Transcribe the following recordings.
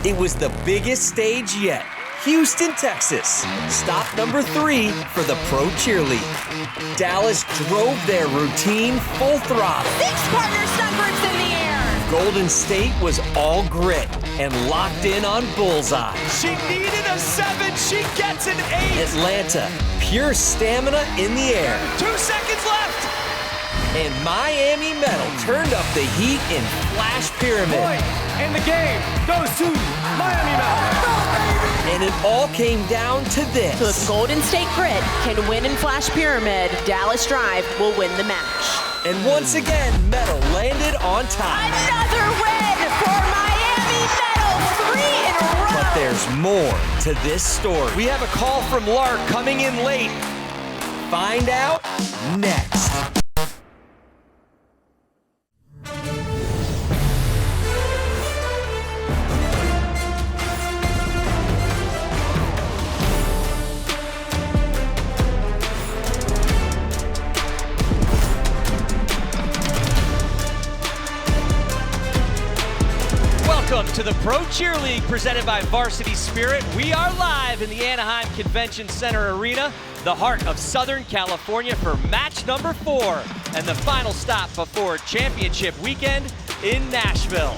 It was the biggest stage yet. Houston, Texas. Stop number 3 for the Pro Cheerleading. Dallas drove their routine full throttle. 6 partner stunt grips in the air. Golden State was all grit and locked in on Bullseye. She needed a 7, she gets an 8. Atlanta, pure stamina in the air. 2 seconds left. And Miami Metal turned up the heat in Flash Pyramid. Point, and the game goes to Miami Metal. And it all came down to this. So if Golden State Grit can win in Flash Pyramid, Dallas Drive will win the match. And once again, Metal landed on top. Another win for Miami Metal, 3 in a row. But there's more to this story. We have a call from Lark coming in late. Find out next. Welcome to the Pro Cheerleading presented by Varsity Spirit. We are live in the Anaheim Convention Center Arena, the heart of Southern California, for match number 4 and the final stop before championship weekend in Nashville.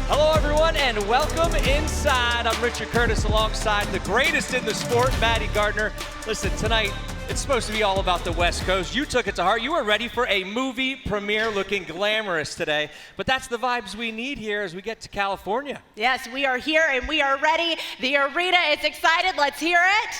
Hello everyone and welcome inside. I'm Richard Curtis alongside the greatest in the sport, Maddie Gardner. Listen, tonight, it's supposed to be all about the West Coast. You took it to heart. You were ready for a movie premiere looking glamorous today. But that's the vibes we need here as we get to California. Yes, we are here and we are ready. The arena is excited. Let's hear it.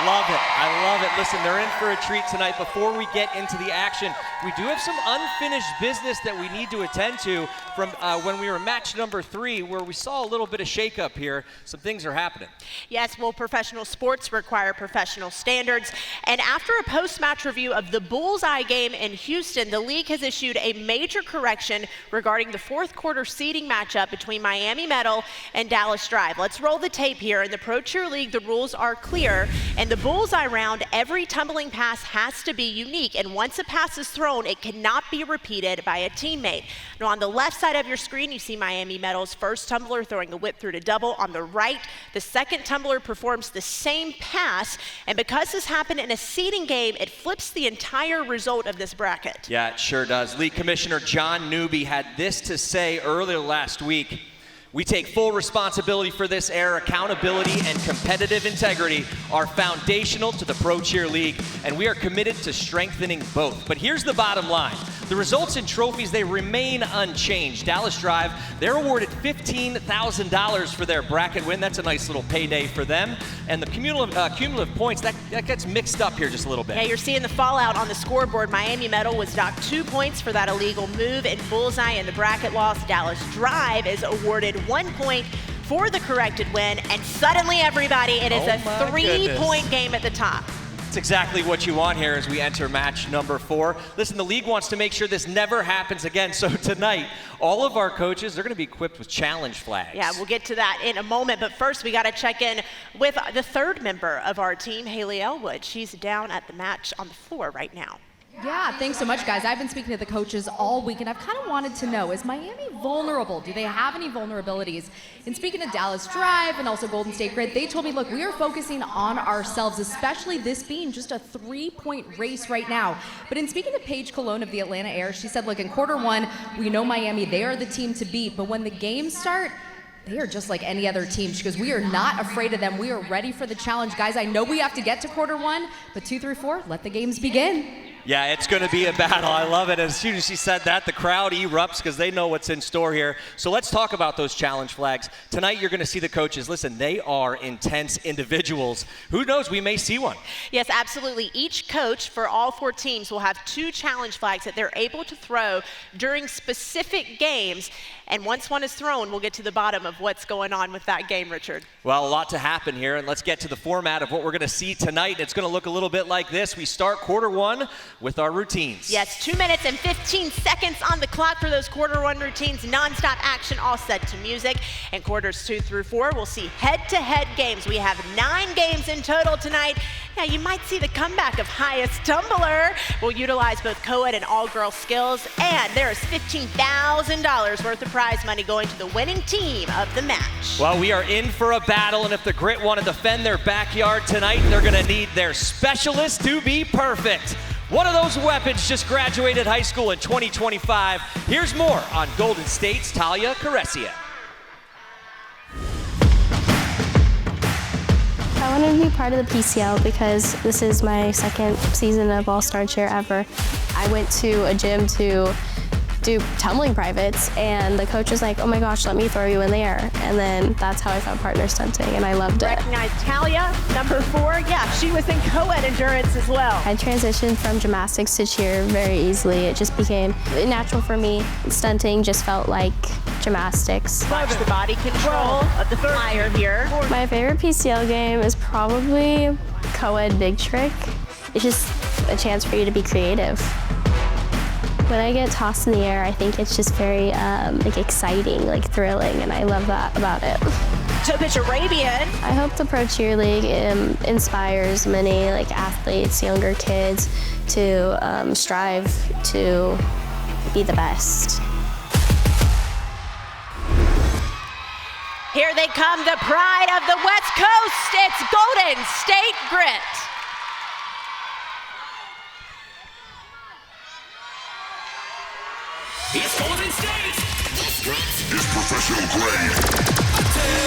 Love it. I love it. Listen, they're in for a treat tonight. Before we get into the action, we do have some unfinished business that we need to attend to from when we were match number 3, where we saw a little bit of shakeup here. Some things are happening. Yes, well, professional sports require professional standards. And after a post-match review of the Bullseye game in Houston, the league has issued a major correction regarding the fourth quarter seeding matchup between Miami Metal and Dallas Drive. Let's roll the tape here. In the Pro Cheer League, the rules are clear. In the Bullseye round, every tumbling pass has to be unique, and once a pass is thrown, it cannot be repeated by a teammate. Now, on the left side of your screen, you see Miami Metal's first tumbler throwing a whip through to double. On the right, the second tumbler performs the same pass, and because this happened in a seeding game, it flips the entire result of this bracket. Yeah, it sure does. League Commissioner John Newby had this to say earlier last week. We take full responsibility for this error. Accountability and competitive integrity are foundational to the Pro Cheer League, and we are committed to strengthening both. But here's the bottom line. The results and trophies, they remain unchanged. Dallas Drive, they're awarded $15,000 for their bracket win. That's a nice little payday for them. And the cumulative points, that gets mixed up here just a little bit. Yeah, you're seeing the fallout on the scoreboard. Miami Metal was docked 2 points for that illegal move, and Bullseye in the bracket loss. Dallas Drive is awarded 1 point for the corrected win, and suddenly everybody, it is a 3-point game at the top. That's exactly what you want here as we enter match number 4. Listen, the league wants to make sure this never happens again. So tonight, all of our coaches, they're going to be equipped with challenge flags. Yeah, we'll get to that in a moment. But first, we got to check in with the third member of our team, Haley Elwood. She's down at the match on the floor right now. Yeah, thanks so much, guys. I've been speaking to the coaches all week, and I've kind of wanted to know, is Miami vulnerable? Do they have any vulnerabilities? And speaking to Dallas Drive and also Golden State Grit, they told me, look, we are focusing on ourselves, especially this being just a 3-point race right now. But in speaking to Paige Colon of the Atlanta Air, she said, look, in quarter 1, we know Miami, they are the team to beat, but when the games start, they are just like any other team. She goes, we are not afraid of them. We are ready for the challenge. Guys, I know we have to get to quarter 1, but 2, 3, 4, let the games begin. Yeah, it's going to be a battle. I love it. As soon as she said that, the crowd erupts because they know what's in store here. So let's talk about those challenge flags. Tonight, you're going to see the coaches. Listen, they are intense individuals. Who knows? We may see one. Yes, absolutely. Each coach for all 4 teams will have 2 challenge flags that they're able to throw during specific games. And once one is thrown, we'll get to the bottom of what's going on with that game, Richard. Well, a lot to happen here, and let's get to the format of what we're going to see tonight. It's going to look a little bit like this. We start quarter 1 with our routines. Yes, 2 minutes and 15 seconds on the clock for those quarter one routines. Non-stop action, all set to music. And quarters 2 through 4, we'll see head-to-head games. We have 9 games in total tonight. Now, you might see the comeback of Highest Tumbler. We'll utilize both co-ed and all-girl skills. And there is $15,000 worth of prize money going to the winning team of the match. Well, we are in for a battle, and if the Grit want to defend their backyard tonight, they're going to need their specialist to be perfect. One of those weapons just graduated high school in 2025. Here's more on Golden State's Talia Caressia. I wanted to be part of the PCL because this is my second season of All-Star Cheer ever. I went to a gym to do tumbling privates, and the coach was like, oh my gosh, let me throw you in the air. And then that's how I found partner stunting, and I loved it. Recognize Talia, number 4. Yeah, she was in co-ed endurance as well. I transitioned from gymnastics to cheer very easily. It just became natural for me. Stunting just felt like gymnastics. Watch the body control of the flyer here. My favorite PCL game is probably co-ed big trick. It's just a chance for you to be creative. When I get tossed in the air, I think it's just very like exciting, like thrilling, and I love that about it. To pitch Arabian. I hope the Pro Cheer League inspires many like athletes, younger kids, to strive to be the best. Here they come, the pride of the West Coast. It's Golden State Grit. It's Golden State. It's professional grade.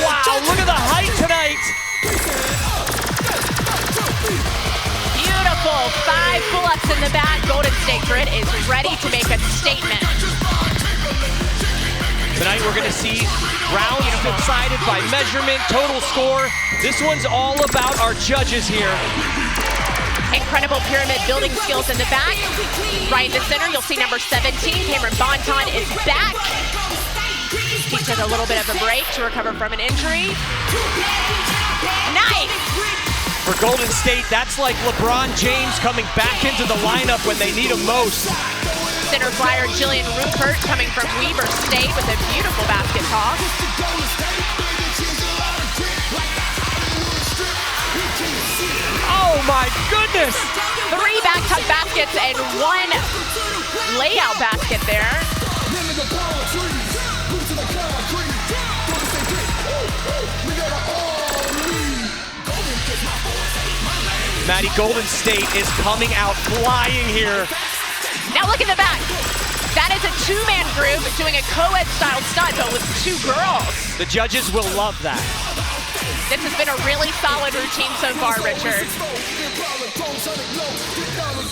Wow, look at the height tonight. Beautiful. 5 pull-ups in the back. Golden State Grit is ready to make a statement. Tonight we're going to see rounds decided by measurement, total score. This one's all about our judges here. Incredible pyramid building skills in the back. Right in the center, you'll see number 17, Cameron Bonton is back. He took a little bit of a break to recover from an injury. Nice! For Golden State, that's like LeBron James coming back into the lineup when they need him most. Center flyer Jillian Rupert coming from Weber State with a beautiful basket toss. Oh my goodness! 3 back tuck baskets and 1 layout basket there. Maddie, Golden State is coming out flying here. Now look in the back. That is a 2-man group doing a co-ed style stunt, but with 2 girls. The judges will love that. This has been a really solid routine so far, Richard.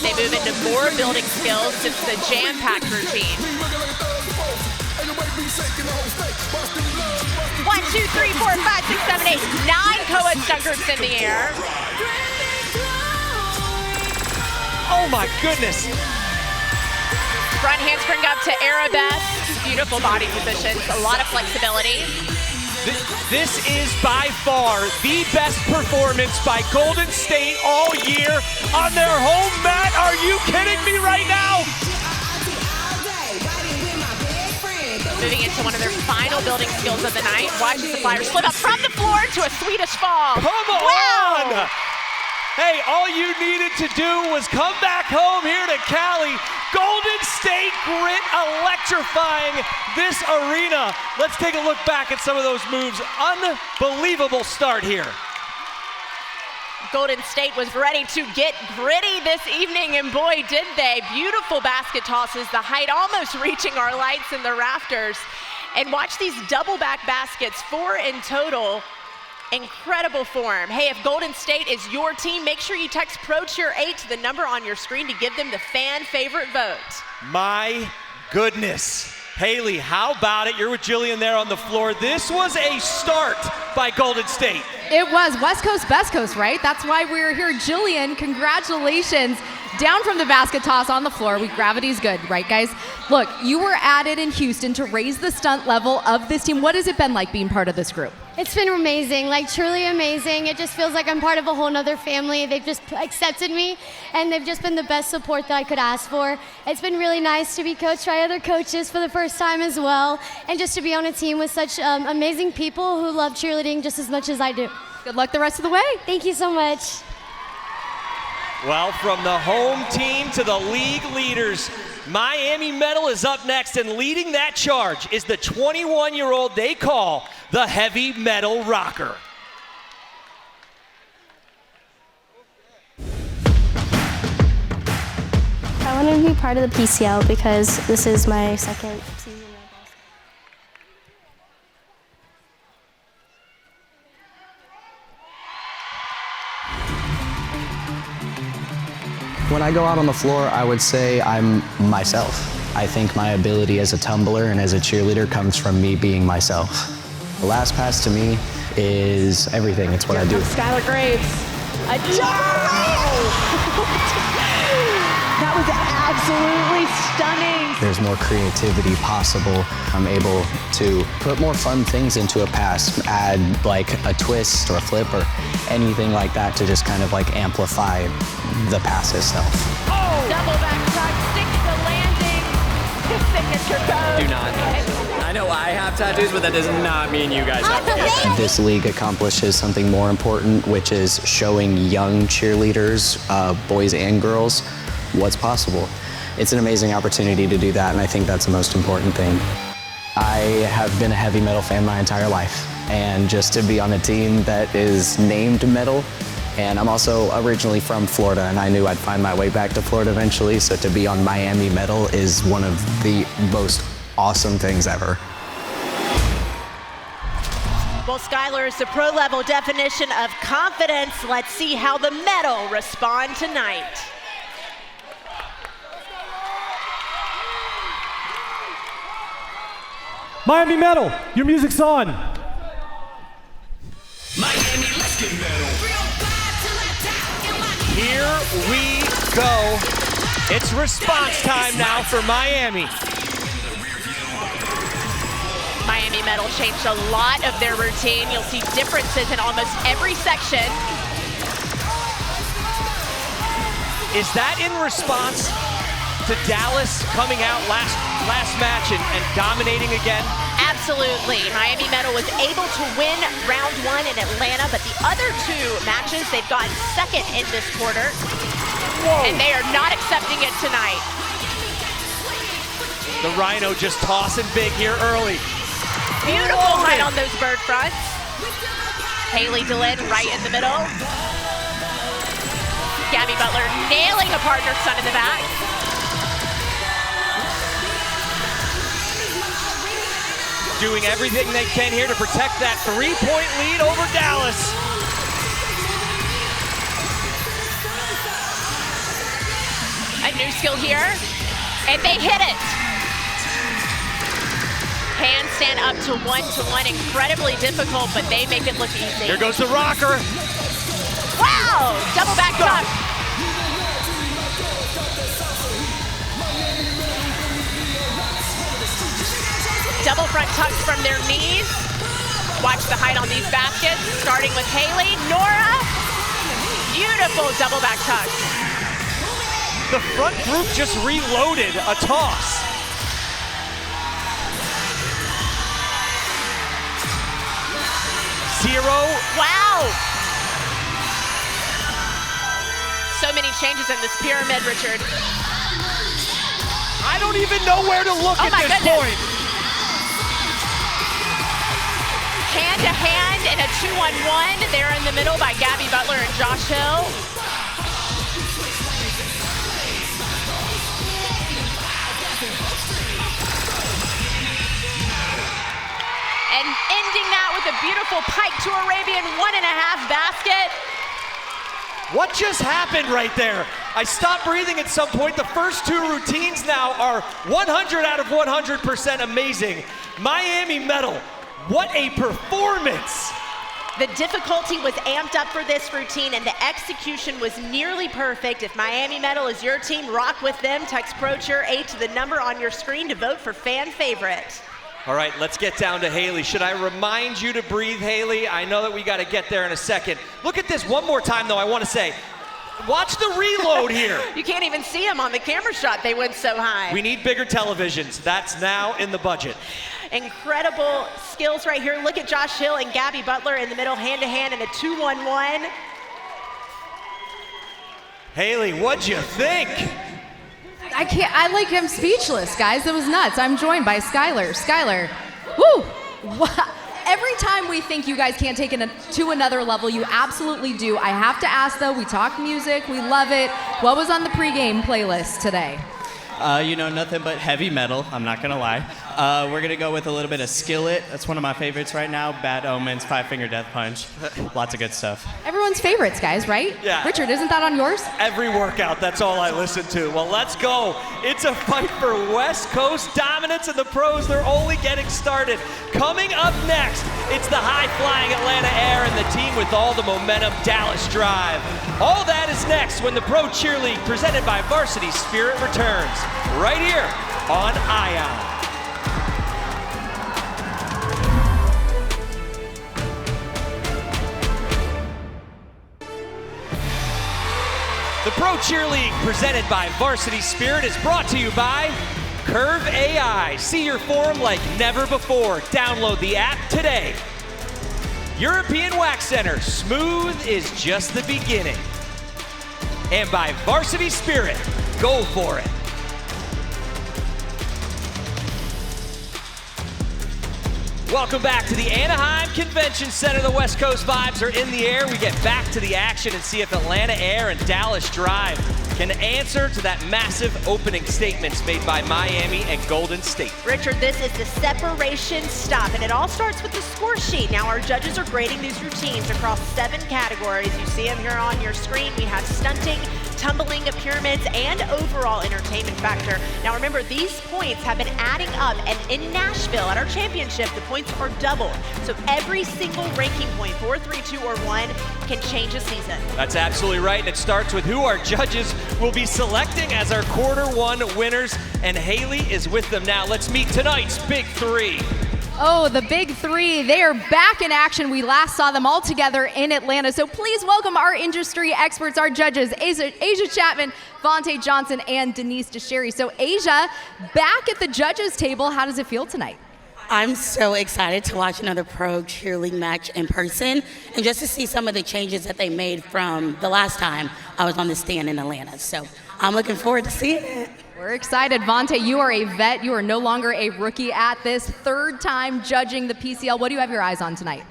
They move into more building skills. It's the jam-packed routine. 1, 2, 3, 4, 5, 6, 7, 8, 9 co-ed stunt groups in the air. Oh my goodness. Front handspring up to arabesque. Beautiful body positions, a lot of flexibility. This is by far the best performance by Golden State all year on their home mat. Are you kidding me right now? Moving into one of their final building skills of the night. Watch as the Flyers slip up from the floor to a Swedish fall. Come on! Wow. Hey, all you needed to do was come back home here to Cali. Golden State Grit electrifying this arena. Let's take a look back at some of those moves. Unbelievable start here. Golden State was ready to get gritty this evening, and boy, did they. Beautiful basket tosses, the height almost reaching our lights in the rafters. And watch these double back baskets, 4 in total. Incredible form. Hey, if Golden State is your team, make sure you text ProCheer8 to the number on your screen to give them the fan favorite vote. My goodness. Haley, how about it? You're with Jillian there on the floor. This was a start by Golden State. It was West Coast, Best Coast, right? That's why we're here. Jillian, congratulations. down from the basket toss on the floor. Gravity's good, right, guys? Look, you were added in Houston to raise the stunt level of this team. What has it been like being part of this group? It's been amazing, like truly amazing. It just feels like I'm part of a whole nother family. They've just accepted me, and they've just been the best support that I could ask for. It's been really nice to be coached by other coaches for the first time as well, and just to be on a team with such amazing people who love cheerleading just as much as I do. Good luck the rest of the way. Thank you so much. Well, from the home team to the league leaders, Miami Metal is up next, and leading that charge is the 21-year-old they call the Heavy Metal Rocker. I wanted to be part of the PCL because this is my second season of basketball. When I go out on the floor, I would say I'm myself. I think my ability as a tumbler and as a cheerleader comes from me being myself. The last pass to me is everything. It's what I do. Skylar Graves, a that was absolutely stunning. There's more creativity possible. I'm able to put more fun things into a pass, add like a twist or a flip or anything like that to just kind of like amplify the pass itself. Oh! Double back tuck, stick the landing, his signature pose. Do not. I know I have tattoos, but that does not mean you guys have to get them. This league accomplishes something more important, which is showing young cheerleaders, boys and girls, what's possible. It's an amazing opportunity to do that, and I think that's the most important thing. I have been a heavy metal fan my entire life, and just to be on a team that is named metal, and I'm also originally from Florida, and I knew I'd find my way back to Florida eventually, so to be on Miami Metal is one of the most awesome things ever. Well, Skylar is the pro-level definition of confidence. Let's see how the Metal respond tonight. Miami Metal, your music's on. Miami, let's get metal. Here we go. It's response time now for Miami. Miami Metal changed a lot of their routine. You'll see differences in almost every section. Is that in response to Dallas coming out last match and dominating again? Absolutely. Miami Metal was able to win round one in Atlanta, but the other two matches, they've gotten second in this quarter. Whoa. And they are not accepting it tonight. The Rhino just tossing big here early. Beautiful height on those bird fronts. Haley DeLynn right in the middle. Gabby Butler nailing a partner son in the back. Doing everything they can here to protect that three-point lead over Dallas. A new skill here, and they hit it. Handstand up to one-to-one, incredibly difficult, but they make it look easy. Here goes the rocker. Wow, double back tuck. Double front tucks from their knees. Watch the height on these baskets, starting with Haley. Nora, beautiful double back tuck. The front group just reloaded a toss. Zero. Wow. So many changes in this pyramid, Richard. I don't even know where to look at this point. Hand to hand in a 2-on-1. They're in the middle by Gabby Butler and Josh Hill. And ending that with a beautiful pike to Arabian 1.5 basket. What just happened right there? I stopped breathing at some point. The first two routines now are 100 out of 100% amazing. Miami Metal, what a performance. The difficulty was amped up for this routine, and the execution was nearly perfect. If Miami Metal is your team, rock with them. Text ProCheer8 to the number on your screen to vote for fan favorite. All right, let's get down to Haley. Should I remind you to breathe, Haley? I know that we got to get there in a second. Look at this one more time, though, I want to say. Watch the reload here. You can't even see them on the camera shot. They went so high. We need bigger televisions. That's now in the budget. Incredible skills right here. Look at Josh Hill and Gabby Butler in the middle, hand-to-hand in a 2-1-1. Haley, what'd you think? I'm speechless, guys. It was nuts. I'm joined by Skylar. Skylar, woo! Every time we think you guys can't take it to another level, you absolutely do. I have to ask, though, we talk music, we love it. What was on the pregame playlist today? Nothing but heavy metal, I'm not gonna lie. We're gonna go with a little bit of Skillet. That's one of my favorites right now. Bad Omens, Five Finger Death Punch. Lots of good stuff. Everyone's favorites, guys, right? Yeah. Richard, isn't that on yours? Every workout, that's all I listen to. Well, let's go. It's a fight for West Coast dominance, and the pros, they're only getting started. Coming up next, it's the high-flying Atlanta Air and the team with all the momentum, Dallas Drive. All that is next when the Pro Cheer League, presented by Varsity Spirit, returns. Right here on ION. The Pro Cheer League, presented by Varsity Spirit, is brought to you by Curve AI. See your form like never before. Download the app today. European Wax Center, smooth is just the beginning. And by Varsity Spirit, go for it. Welcome back to the Anaheim Convention Center. The West Coast vibes are in the air. We get back to the action and see if Atlanta Air and Dallas Drive can answer to that massive opening statements made by Miami and Golden State. Richard, this is the separation stop, and it all starts with the score sheet. Now, our judges are grading these routines across 7 categories. You see them here on your screen. We have stunting, tumbling, pyramids, and overall entertainment factor. Now, remember, these points have been adding up, and in Nashville, at our championship, the points are doubled. So every single ranking point, 4, 3, 2, or 1, can change a season. That's absolutely right, and it starts with who our judges will be selecting as our quarter 1 winners, and Haley is with them now. Let's meet tonight's Big 3. Oh, the Big 3, they are back in action. We last saw them all together in Atlanta. So please welcome our industry experts, our judges, Asia Chapman, Vontae Johnson, and Denise DeSherry. So Asia, back at the judges table, how does it feel tonight? I'm so excited to watch another pro cheerleading match in person and just to see some of the changes that they made from the last time I was on the stand in Atlanta. So I'm looking forward to seeing it. We're excited. Vontae, you are a vet. You are no longer a rookie at this. 3rd time judging the PCL. What do you have your eyes on tonight?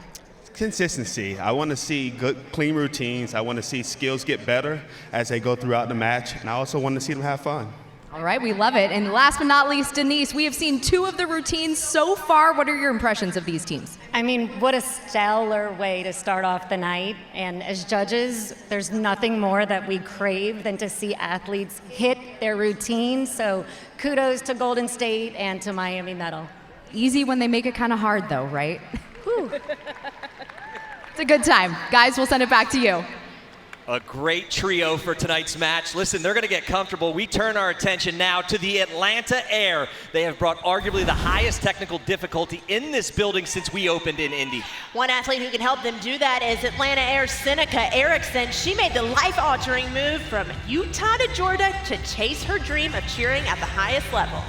Consistency. I want to see good, clean routines. I want to see skills get better as they go throughout the match. And I also want to see them have fun. All right, we love it. And last but not least, Denise, we have seen 2 of the routines so far. What are your impressions of these teams? I mean, what a stellar way to start off the night. And as judges, there's nothing more that we crave than to see athletes hit their routine. So kudos to Golden State and to Miami Metal. Easy when they make it kind of hard, though, right? It's a good time. Guys, we'll send it back to you. A great trio for tonight's match. Listen, they're going to get comfortable. We turn our attention now to the Atlanta Air. They have brought arguably the highest technical difficulty in this building since we opened in Indy. One athlete who can help them do that is Atlanta Air's Seneca Erickson. She made the life-altering move from Utah to Georgia to chase her dream of cheering at the highest level.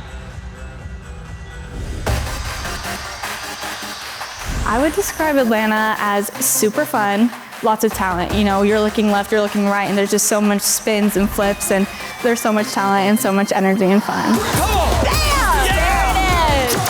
I would describe Atlanta as super fun. Lots of talent. You know, you're looking left, you're looking right, and there's just so much spins and flips, and there's so much talent and so much energy and fun.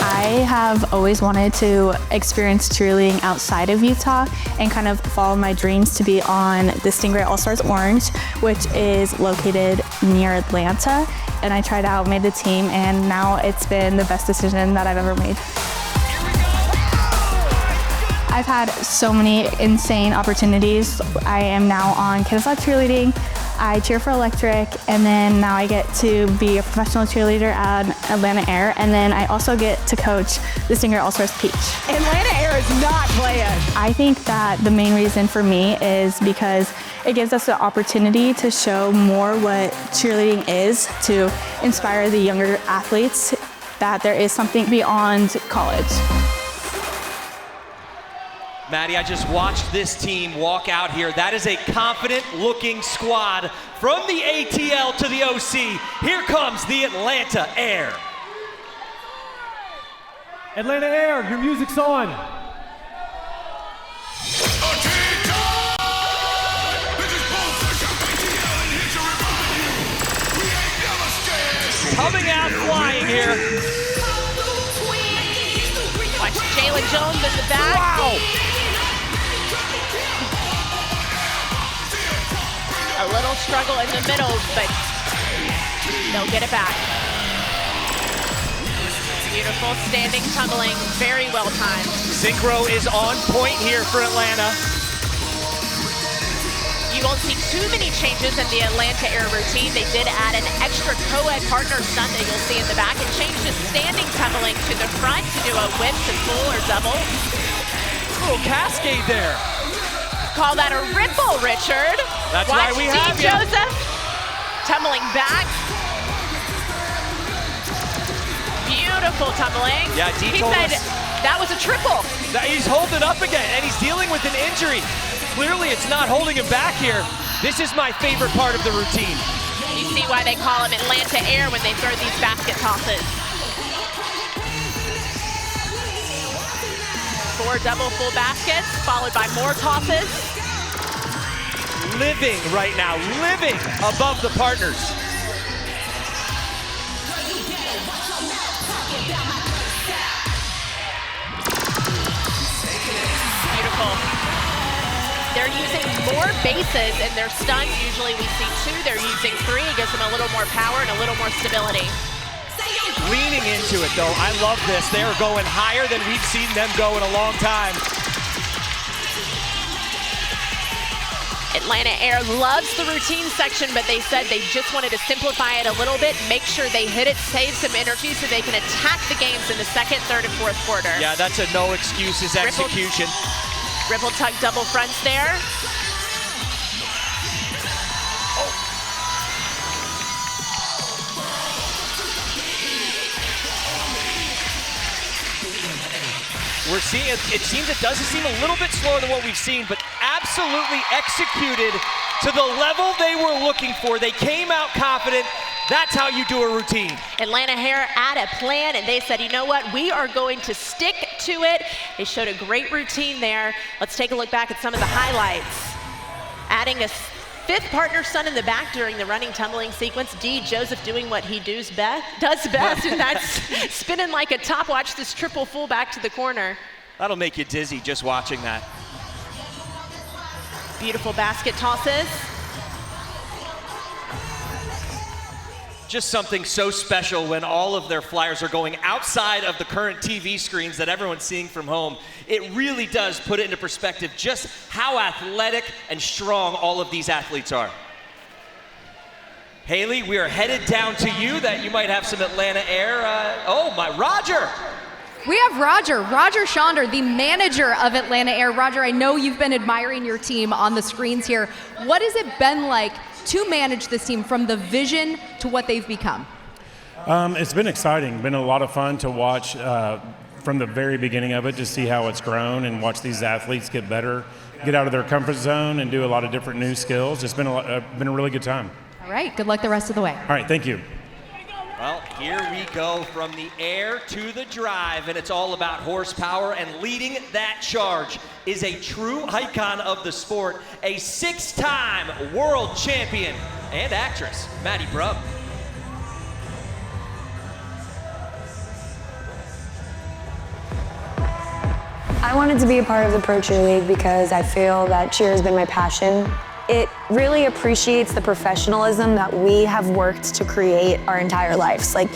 I have always wanted to experience cheerleading outside of Utah and kind of follow my dreams to be on the Stingray All-Stars Orange, which is located near Atlanta. And I tried out, made the team, and now it's been the best decision that I've ever made. I've had so many insane opportunities. I am now on Kennesaw Cheerleading. I cheer for Electric, and then now I get to be a professional cheerleader at Atlanta Air, and then I also get to coach the Stingray All-Stars Peach. Atlanta Air is not playing. I think that the main reason for me is because it gives us the opportunity to show more what cheerleading is, to inspire the younger athletes that there is something beyond college. Maddie, I just watched this team walk out here. That is a confident-looking squad from the ATL to the OC. Here comes the Atlanta Air. Atlanta Air, your music's on. Coming out flying here. Watch Jalen Jones in the back. Wow! A little struggle in the middle, but they'll get it back. Beautiful standing tumbling, very well timed. Synchro is on point here for Atlanta. You won't see too many changes in the Atlanta Air routine. They did add an extra co-ed partner stunt that you'll see in the back and changed the standing tumbling to the front to do a whip to full or double. Little cascade there. Call that a ripple, Richard. That's Watch why we have you. Joseph tumbling back. Beautiful tumbling. Yeah, D he told said us. That was a triple. He's holding up again, and he's dealing with an injury. Clearly, it's not holding him back here. This is my favorite part of the routine. You see why they call him Atlanta Air when they throw these basket tosses. 4 double full baskets, followed by more tosses. Living right now, living above the partners. Beautiful. They're using more bases in their stunts. Usually we see 2, they're using 3. It gives them a little more power and a little more stability. Leaning into it though, I love this. They're going higher than we've seen them go in a long time. Atlanta Air loves the routine section, but they said they just wanted to simplify it a little bit, make sure they hit it, save some energy so they can attack the games in the 2nd, 3rd, and 4th quarter. Yeah, that's a no excuses execution. Ripple tuck double fronts there. We're seeing, it seems it does seem a little bit slower than what we've seen, but absolutely executed to the level they were looking for. They came out confident. That's how you do a routine. Atlanta Air had a plan, and they said, you know what, we are going to stick to it. They showed a great routine there. Let's take a look back at some of the highlights. Adding a 5th partner stunt in the back during the running tumbling sequence. D. Joseph doing what he does best, and that's spinning like a top. Watch this triple full back to the corner. That'll make you dizzy just watching that. Beautiful basket tosses. Just something so special when all of their flyers are going outside of the current TV screens that everyone's seeing from home. It really does put it into perspective just how athletic and strong all of these athletes are. Haley, we are headed down to you that you might have some Atlanta Air. Roger. We have Roger Schonder, the manager of Atlanta Air. Roger, I know you've been admiring your team on the screens here. What has it been like to manage this team from the vision to what they've become? It's been exciting, been a lot of fun to watch from the very beginning of it, to see how it's grown and watch these athletes get better, get out of their comfort zone and do a lot of different new skills. It's been a really good time. All right, good luck the rest of the way. All right, thank you. Well, here we go from the air to the drive, and it's all about horsepower, and leading that charge is a true icon of the sport, a 6-time world champion and actress, Maddie Brubb. I wanted to be a part of the Pro Cheer League because I feel that cheer has been my passion. It really appreciates the professionalism that we have worked to create our entire lives. Like,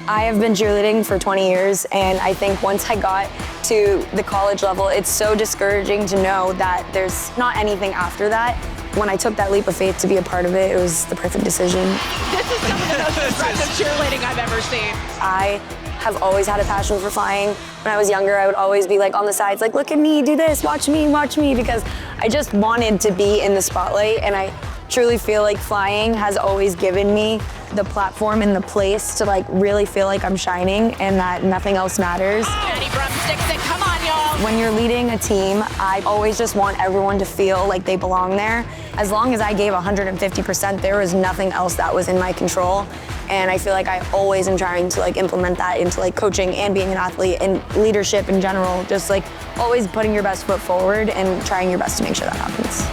I have been cheerleading for 20 years, and I think once I got to the college level, it's so discouraging to know that there's not anything after that. when I took that leap of faith to be a part of it, it was the perfect decision. This is some of the most impressive cheerleading I've ever seen. I have always had a passion for flying. When I was younger, I would always be like on the sides, like, look at me, do this, watch me, because I just wanted to be in the spotlight, and I truly feel like flying has always given me the platform and the place to like really feel like I'm shining and that nothing else matters. Maddie Brum sticks it, come on y'all. When you're leading a team, I always just want everyone to feel like they belong there. As long as I gave 150%, there was nothing else that was in my control. And I feel like I always am trying to like implement that into like coaching and being an athlete and leadership in general. Just like always putting your best foot forward and trying your best to make sure that happens.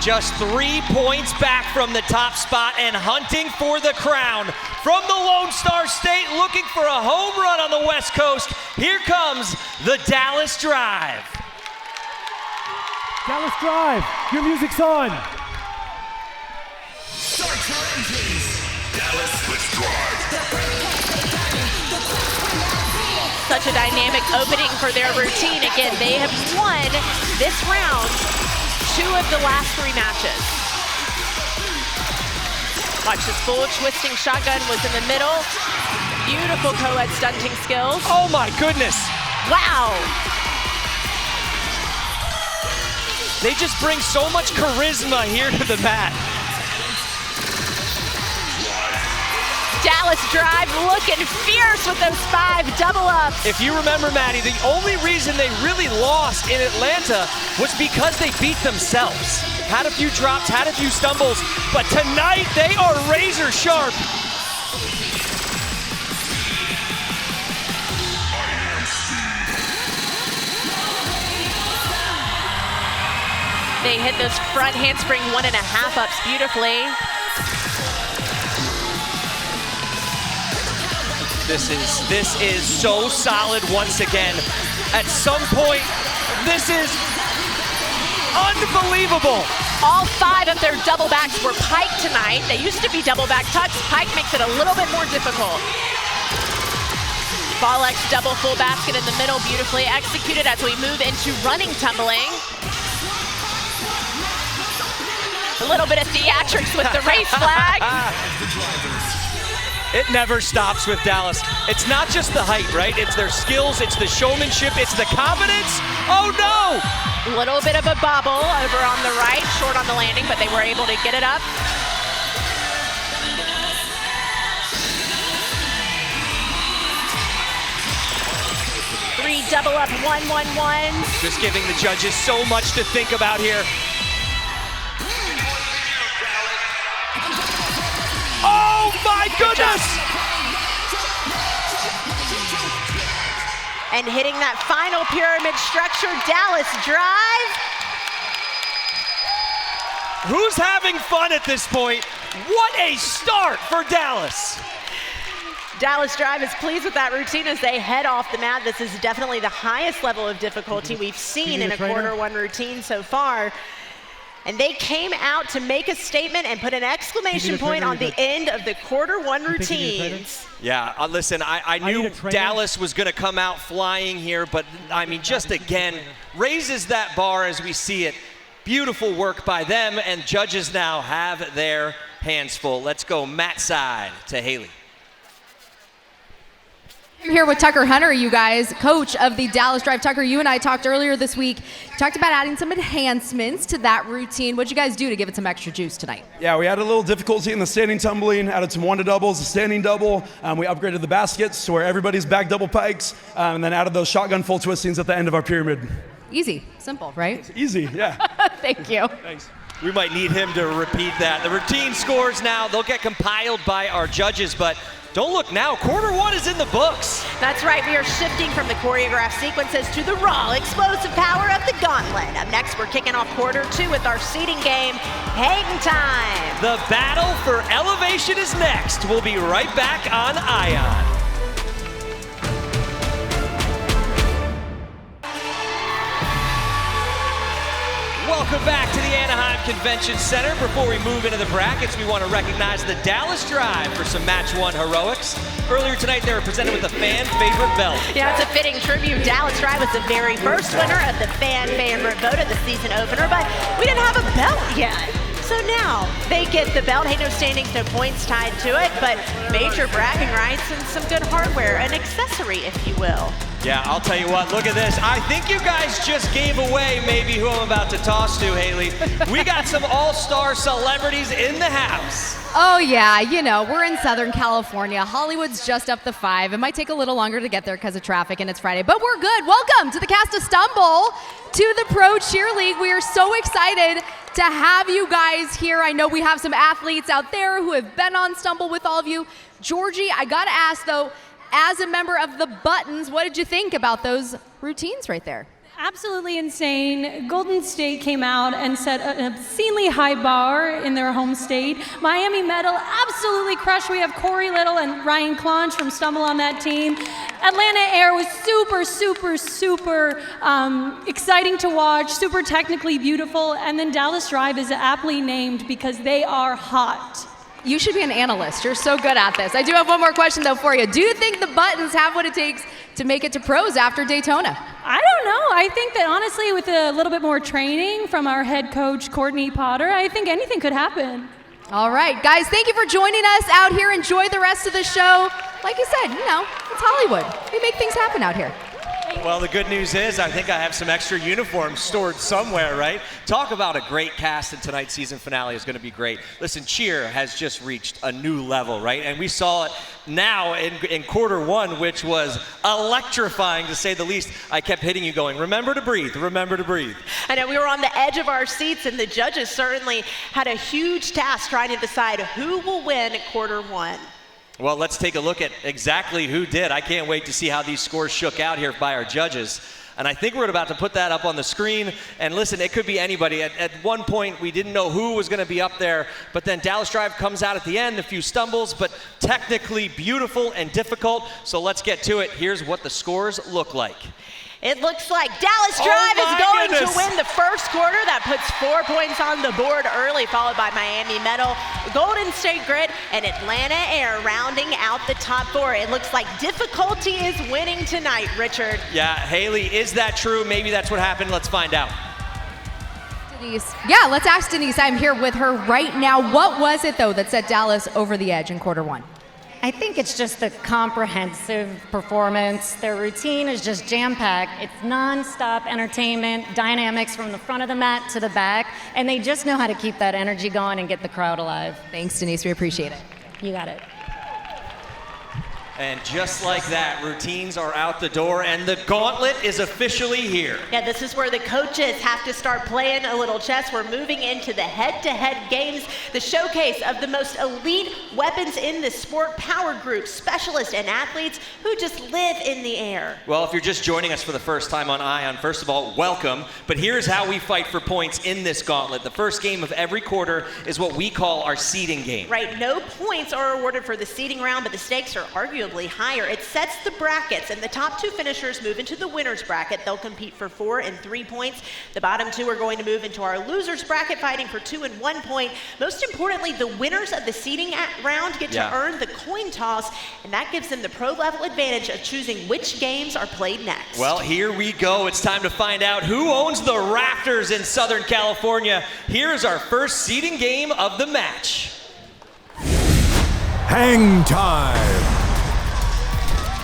Just 3 points back from the top spot and hunting for the crown. From the Lone Star State, looking for a home run on the West Coast, here comes the Dallas Drive. Dallas Drive, your music's on. Start your engines. Dallas, let's drive. Such a dynamic opening for their routine. Again, they have won this round 2 of the last 3 matches. Watch this full twisting shotgun was in the middle. Beautiful co-ed stunting skills. Oh my goodness. Wow. They just bring so much charisma here to the mat. Dallas Drive looking fierce with those 5 double-ups. If you remember, Maddie, the only reason they really lost in Atlanta was because they beat themselves. Had a few drops, had a few stumbles, but tonight they are razor sharp. They hit those front handspring 1.5 ups beautifully. This is so solid once again. At some point, this is unbelievable. All 5 of their double backs were pike tonight. They used to be double back tucks. Pike makes it a little bit more difficult. Ball X double full basket in the middle, beautifully executed as we move into running tumbling. A little bit of theatrics with the race flag. It never stops with Dallas. It's not just the height, right? It's their skills, it's the showmanship, it's the confidence. Oh no! A little bit of a bobble over on the right, short on the landing, but they were able to get it up. Three double up, 1-1-1. Just giving the judges so much to think about here. Oh my goodness! And hitting that final pyramid structure, Dallas Drive. Who's having fun at this point? What a start for Dallas. Dallas Drive is pleased with that routine as they head off the mat. This is definitely the highest level of difficulty we've seen in a quarter 1 routine so far. And they came out to make a statement and put an exclamation point on the end of the quarter 1 routines. Yeah, listen, I knew Dallas was going to come out flying here, but I mean, just again, raises that bar as we see it. Beautiful work by them, and judges now have their hands full. Let's go mat side to Haley. I'm here with Tucker Hunter, you guys, coach of the Dallas Drive. Tucker, you and I talked earlier this week. You talked about adding some enhancements to that routine. What'd you guys do to give it some extra juice tonight? Yeah, we had a little difficulty in the standing tumbling, added some 1 to doubles, a standing double. We upgraded the baskets to where everybody's back double pikes, and then added those shotgun full twistings at the end of our pyramid. Easy, simple, right? It's easy, yeah. Thank you. Thanks. We might need him to repeat that. The routine scores now, they'll get compiled by our judges, but don't look now, quarter 1 is in the books. That's right, we are shifting from the choreographed sequences to the raw, explosive power of the gauntlet. Up next, we're kicking off quarter 2 with our seeding game, Hang Time. The battle for elevation is next. We'll be right back on Ion. welcome back to the Anaheim Convention Center. Before we move into the brackets, we want to recognize the Dallas Drive for some match 1 heroics. Earlier tonight, they were presented with a fan favorite belt. Yeah, it's a fitting tribute. Dallas Drive was the very first winner of the fan favorite vote of the season opener, but we didn't have a belt yet. So now they get the belt. Hey, no standings, no points tied to it, but major bragging rights and some good hardware, an accessory, if you will. Yeah, I'll tell you what, look at this. I think you guys just gave away maybe who I'm about to toss to, Haley. We got some all-star celebrities in the house. Oh yeah, you know, we're in Southern California. Hollywood's just up the 5. It might take a little longer to get there because of traffic and it's Friday, but we're good. Welcome to the cast of Stumble, to the Pro Cheer League. We are so excited to have you guys here. I know we have some athletes out there who have been on Stumble with all of you. Georgie, I gotta ask though, as a member of the Buttons, what did you think about those routines right there? Absolutely insane. Golden State came out and set an obscenely high bar in their home state. Miami Metal absolutely crushed. We have Corey Little and Ryan Clonch from Stumble on that team. Atlanta Air was super exciting to watch, super technically beautiful. And then Dallas Drive is aptly named because they are hot. You should be an analyst. You're so good at this. I do have one more question though for you. Do you think the Buttons have what it takes to make it to pros after Daytona? I don't know. I think that honestly, with a little bit more training from our head coach, Courtney Potter, I think anything could happen. All right, guys, thank you for joining us out here. Enjoy the rest of the show. Like you said, you know, it's Hollywood. We make things happen out here. Well, the good news is I think I have some extra uniforms stored somewhere, right? Talk about a great cast, and tonight's season finale is going to be great. Listen, cheer has just reached a new level, right? And we saw it now in quarter 1, which was electrifying to say the least. I kept hitting you going, remember to breathe, remember to breathe. I know we were on the edge of our seats, and the judges certainly had a huge task trying to decide who will win quarter 1. Well, let's take a look at exactly who did. I can't wait to see how these scores shook out here by our judges. And I think we're about to put that up on the screen. And listen, it could be anybody. At one point, we didn't know who was going to be up there. But then Dallas Drive comes out at the end, a few stumbles, but technically beautiful and difficult. So let's get to it. Here's what the scores look like. It looks like Dallas Drive is going to win the first quarter. That puts 4 points on the board early, followed by Miami Metal, Golden State Grit, and Atlanta Air rounding out the top 4. It looks like difficulty is winning tonight, Richard. Yeah, Haley, is that true? Maybe that's what happened. Let's find out. Denise. Yeah, let's ask Denise. I'm here with her right now. What was it, though, that set Dallas over the edge in quarter 1? I think it's just the comprehensive performance. Their routine is just jam-packed. It's non-stop entertainment, dynamics from the front of the mat to the back, and they just know how to keep that energy going and get the crowd alive. Thanks, Denise. We appreciate it. You got it. And just like that, routines are out the door, and the gauntlet is officially here. Yeah, this is where the coaches have to start playing a little chess. We're moving into the head-to-head games, the showcase of the most elite weapons in the sport, power groups, specialists, and athletes who just live in the air. Well, if you're just joining us for the first time on ION, first of all, welcome. But here's how we fight for points in this gauntlet. The first game of every quarter is what we call our seeding game. Right, no points are awarded for the seeding round, but the stakes are arguably higher. It sets the brackets, and the top 2 finishers move into the winner's bracket. They'll compete for 4 and 3 points. The bottom 2 are going to move into our loser's bracket, fighting for 2 and 1 point. Most importantly, the winners of the seeding round get to earn the coin toss, and that gives them the pro-level advantage of choosing which games are played next. Well, here we go. It's time to find out who owns the rafters in Southern California. Here's our first seeding game of the match. Hang time.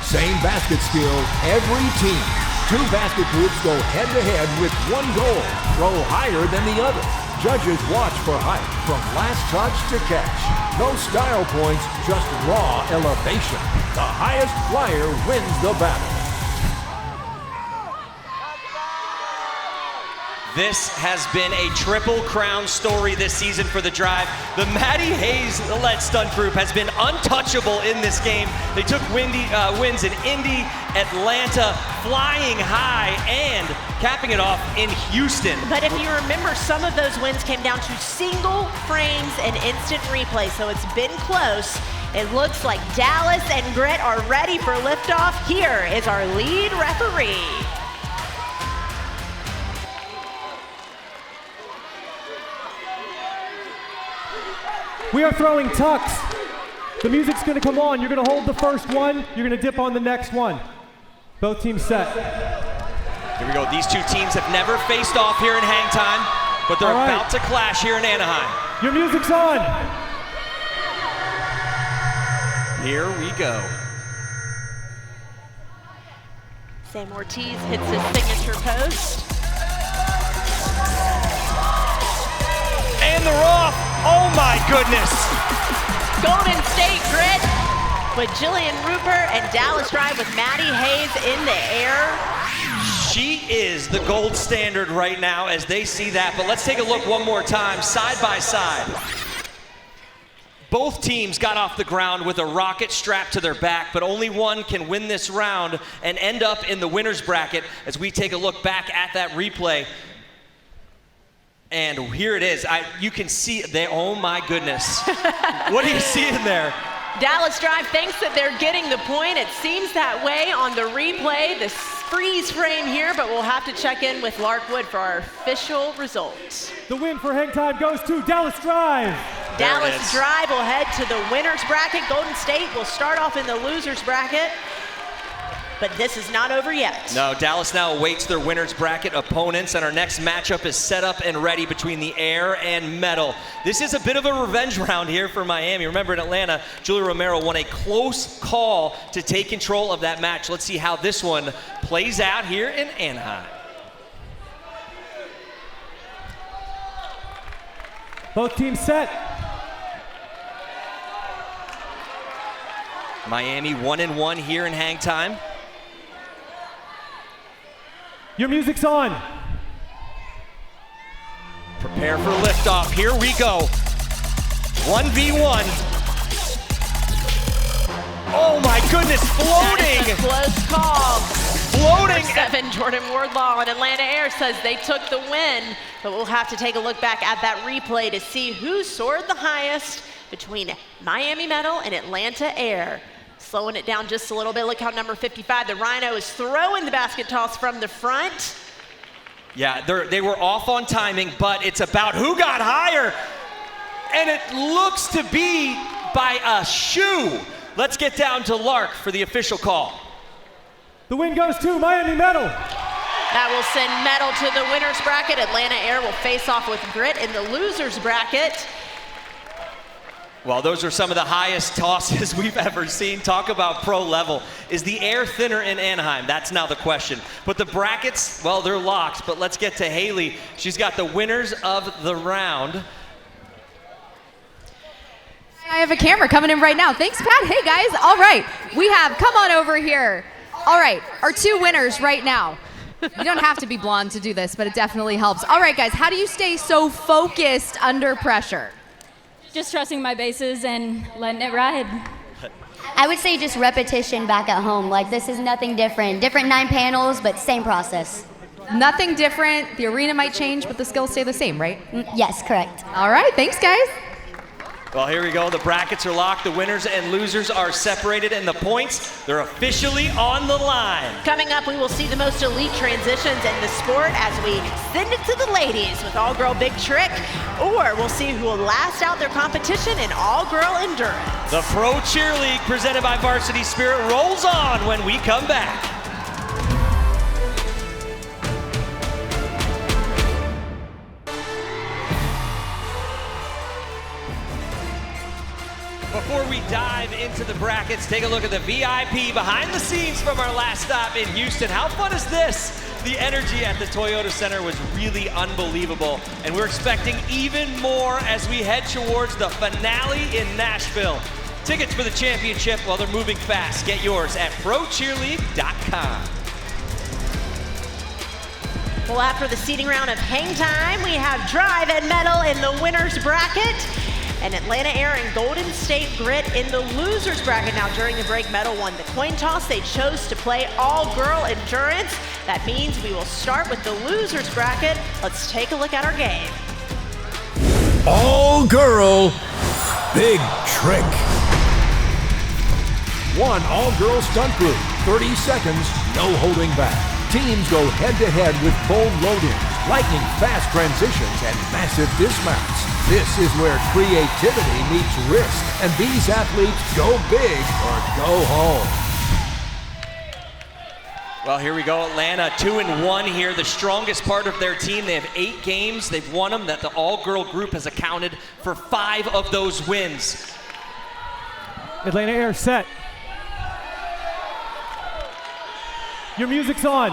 Same basket skill, every team. 2 basket groups go head-to-head with 1 goal, throw higher than the other. Judges watch for height from last touch to catch. No style points, just raw elevation. The highest flyer wins the battle. This has been a triple crown story this season for the Drive. The Matty Hayes-led stunt group has been untouchable in this game. They took wins in Indy, Atlanta, flying high, and capping it off in Houston. But if you remember, some of those wins came down to single frames and instant replay, so it's been close. It looks like Dallas and Grit are ready for liftoff. Here is our lead referee. We are throwing tucks. The music's gonna come on. You're gonna hold the first one. You're gonna dip on the next one. Both teams set. Here we go. These two teams have never faced off here in hang time, but they're about to clash here in Anaheim. Your music's on. Here we go. Sam Ortiz hits his signature post. And they're off. Oh my goodness. Golden State Grit with Jillian Rupert and Dallas Drive with Maddie Hayes in the air. She is the gold standard right now as they see that, but let's take a look one more time, side by side. Both teams got off the ground with a rocket strapped to their back, but only one can win this round and end up in the winner's bracket as we take a look back at that replay. And here it is. You can see there. Oh my goodness. What are you seeing there? Dallas Drive thinks that they're getting the point. It seems that way on the replay, the freeze frame here, but we'll have to check in with Larkwood for our official results. The win for hang time goes to Dallas Drive. Dallas Drive will head to the winner's bracket. Golden State will start off in the loser's bracket. But this is not over yet. No, Dallas now awaits their winner's bracket opponents, and our next matchup is set up and ready between the air and metal. This is a bit of a revenge round here for Miami. Remember in Atlanta, Julia Romero won a close call to take control of that match. Let's see how this one plays out here in Anaheim. Both teams set. Miami 1-1 here in hang time. Your music's on. Prepare for liftoff. Here we go. 1v1. Oh my goodness, floating! That is a close call. Floating! Number 7, Jordan Wardlaw and Atlanta Air says they took the win, but we'll have to take a look back at that replay to see who soared the highest between Miami Metal and Atlanta Air. Slowing it down just a little bit. Look how number 55, the Rhino, is throwing the basket toss from the front. Yeah, they were off on timing, but it's about who got higher. And it looks to be by a shoe. Let's get down to Lark for the official call. The win goes to Miami Metal. That will send Metal to the winner's bracket. Atlanta Air will face off with Grit in the loser's bracket. Well, those are some of the highest tosses we've ever seen. Talk about pro level. Is the air thinner in Anaheim? That's now the question. But the brackets, well, they're locked. But let's get to Haley. She's got the winners of the round. I have a camera coming in right now. Thanks, Pat. Hey, guys. All right. We have, come on over here. All right. Our two winners right now. You don't have to be blonde to do this, but it definitely helps. All right, guys. How do you stay so focused under pressure? Just trusting my bases and letting it ride. I would say just repetition back at home. Like, this is nothing different. Different 9 panels, but same process. Nothing different. The arena might change, but the skills stay the same, right? Yes, correct. All right, thanks, guys. Well, here we go. The brackets are locked. The winners and losers are separated, and the points, they're officially on the line. Coming up, we will see the most elite transitions in the sport as we send it to the ladies with all-girl big trick, or we'll see who will last out their competition in all-girl endurance. The Pro Cheerleading presented by Varsity Spirit rolls on when we come back. Before we dive into the brackets, take a look at the VIP behind the scenes from our last stop in Houston. How fun is this? The energy at the Toyota Center was really unbelievable, and we're expecting even more as we head towards the finale in Nashville. Tickets for the championship, well, they're moving fast. Get yours at ProCheerleading.com. Well, after the seeding round of hang time, we have Drive and Metal in the winner's bracket, and Atlanta Air and Golden State Grit in the loser's bracket. Now, during the break, Metal won the coin toss. They chose to play all-girl endurance. That means we will start with the loser's bracket. Let's take a look at our game. All-girl big trick. One all-girl stunt group, 30 seconds, no holding back. Teams go head-to-head with bold load-ins, lightning fast transitions, and massive dismounts. This is where creativity meets risk, and these athletes go big or go home. Well, here we go, Atlanta 2-1 here, the strongest part of their team. They have 8 games, they've won them, that the all-girl group has accounted for 5 of those wins. Atlanta Air set. Your music's on.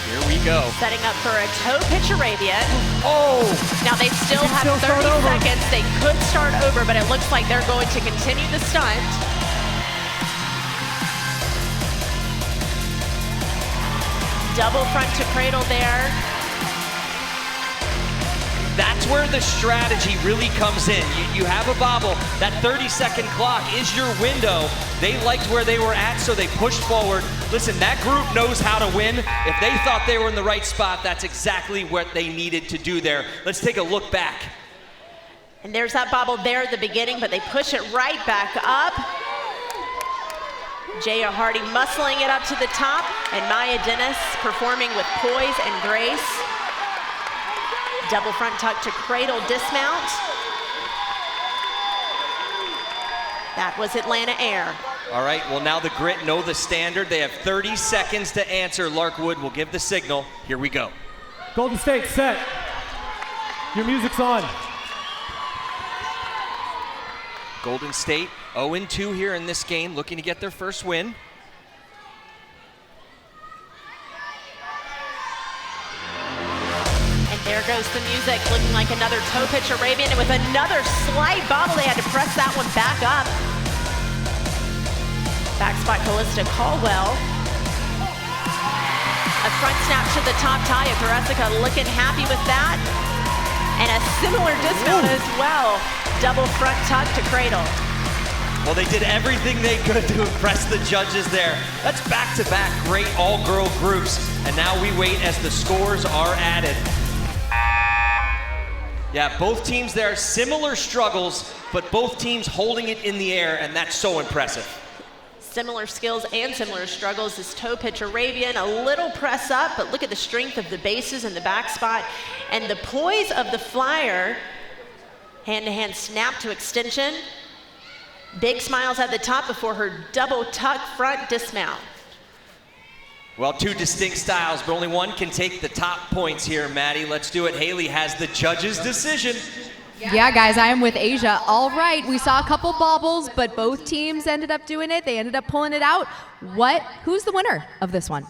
Here we go. Setting up for a toe pitch Arabian. Oh! Now they still have 30 seconds. They could start over, but it looks like they're going to continue the stunt. Double front to cradle there. That's where the strategy really comes in. You have a bobble. That 30-second clock is your window. They liked where they were at, so they pushed forward. Listen, that group knows how to win. If they thought they were in the right spot, that's exactly what they needed to do there. Let's take a look back. And there's that bobble there at the beginning, but they push it right back up. Jaya Hardy muscling it up to the top, and Maya Dennis performing with poise and grace. Double front tuck to cradle dismount. That was Atlanta Air. All right, well now the Grit know the standard. They have 30 seconds to answer. Larkwood will give the signal. Here we go. Golden State set. Your music's on. Golden State 0-2 here in this game, looking to get their first win. And there goes the music, looking like another toe pitch Arabian, and with another slight bobble, they had to press that one back up. Back spot Callista Caldwell. A front snap to the top tie of Jessica, looking happy with that. And a similar dismount as well. Double front tuck to cradle. Well, they did everything they could to impress the judges there. That's back-to-back great all-girl groups. And now we wait as the scores are added. Yeah, both teams there, similar struggles, but both teams holding it in the air, and that's so impressive. Similar skills and similar struggles. This toe pitch Arabian, a little press up, but look at the strength of the bases and the back spot. And the poise of the flyer, hand-to-hand snap to extension. Big smiles at the top before her double tuck front dismount. Well, 2 distinct styles, but only one can take the top points here, Maddie. Let's do it. Haley has the judge's decision. Yeah, guys, I am with Asia. All right, we saw a couple bobbles, but both teams ended up doing it. They ended up pulling it out. Who's the winner of this one?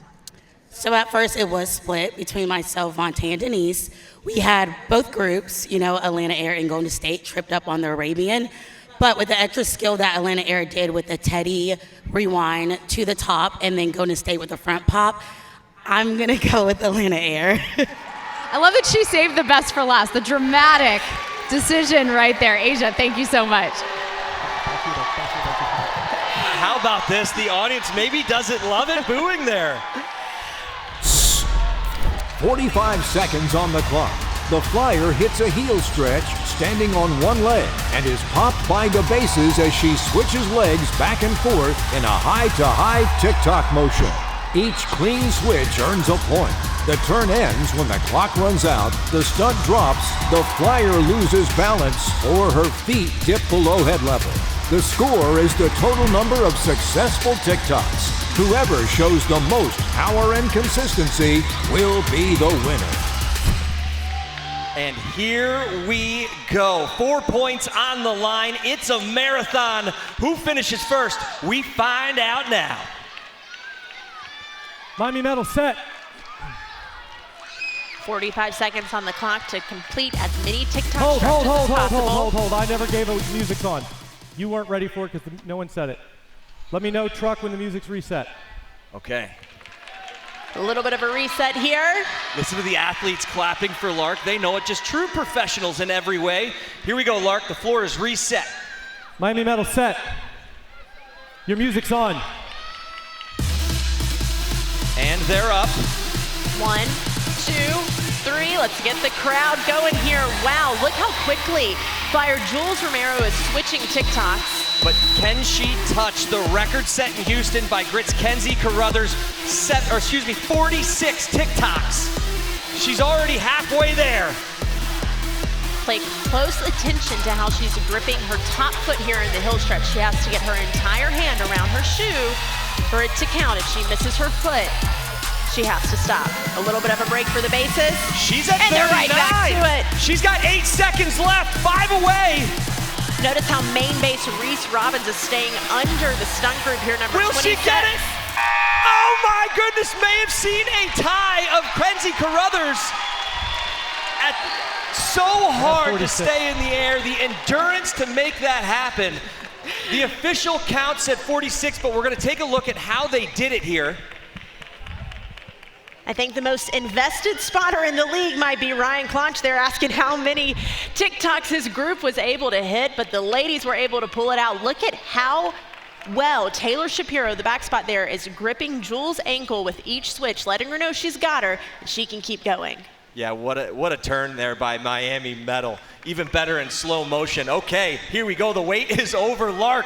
So at first it was split between myself, Vontae, and Denise. We had both groups, Atlanta Air and Golden State, tripped up on the Arabian. But with the extra skill that Atlanta Air did with the Teddy rewind to the top and then Golden State with the front pop, I'm going to go with Atlanta Air. I love that she saved the best for last. The dramatic decision right there. Asia, thank you so much. How about this? The audience maybe doesn't love it booing there. 45 seconds on the clock. The flyer hits a heel stretch, standing on one leg, and is popped by the bases as she switches legs back and forth in a high-to-high tick-tock motion. Each clean switch earns a point. The turn ends when the clock runs out, the stunt drops, the flyer loses balance, or her feet dip below head level. The score is the total number of successful tick-tocks. Whoever shows the most power and consistency will be the winner. And here we go. 4 points on the line. It's a marathon. Who finishes first? We find out now. Miami Metal set. 45 seconds on the clock to complete as many TikTok stretches as possible. Hold. I never gave it music's on. You weren't ready for it because no one said it. Let me know, truck, when the music's reset. Okay. A little bit of a reset here. Listen to the athletes clapping for Lark. They know it, just true professionals in every way. Here we go, Lark. The floor is reset. Miami Metal set. Your music's on. And they're up. 1, 2, three. Let's get the crowd going here. Wow, look how quickly Flyer Jules Romero is switching TikToks. But can she touch the record set in Houston by Grit's Kenzie Carruthers? 46 TikToks. She's already halfway there. Pay close attention to how she's gripping her top foot here in the heel stretch. She has to get her entire hand around her shoe for it to count. If she misses her foot, she has to stop. A little bit of a break for the bases. She's at 39. And they're right back to it. She's got 8 seconds left, 5 away. Notice how main base Reese Robbins is staying under the stunt group here, number 26. Will she get it? Oh my goodness, may have seen a tie of Kenzie Carruthers. So hard to stay in the air, the endurance to make that happen. The official count said 46, but we're gonna take a look at how they did it here. I think the most invested spotter in the league might be Ryan Clonch. They're asking how many TikToks his group was able to hit, but the ladies were able to pull it out. Look at how well Taylor Shapiro, the back spot there, is gripping Jules' ankle with each switch, letting her know she's got her, and she can keep going. Yeah, what a turn there by Miami Metal. Even better in slow motion. Okay, here we go. The wait is over. Lark.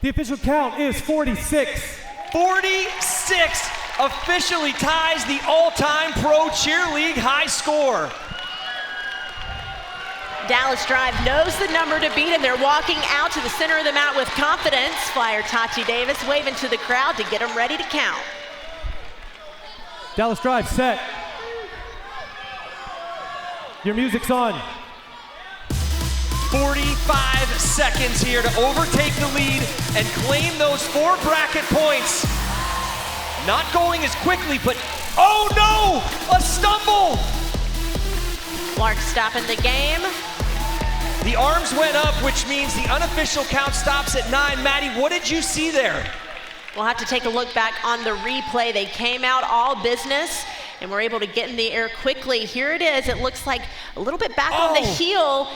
The official count is 46. 46 officially ties the all-time Pro Cheer League high score. Dallas Drive knows the number to beat, and they're walking out to the center of the mat with confidence. Flyer Tati Davis waving to the crowd to get them ready to count. Dallas Drive set. Your music's on. 45 seconds here to overtake the lead and claim those 4 bracket points. Not going as quickly, but oh no, a stumble. Clark stopping the game. The arms went up, which means the unofficial count stops at 9. Maddie, what did you see there? We'll have to take a look back on the replay. They came out all business and were able to get in the air quickly. Here it is. It looks like a little bit back on the heel.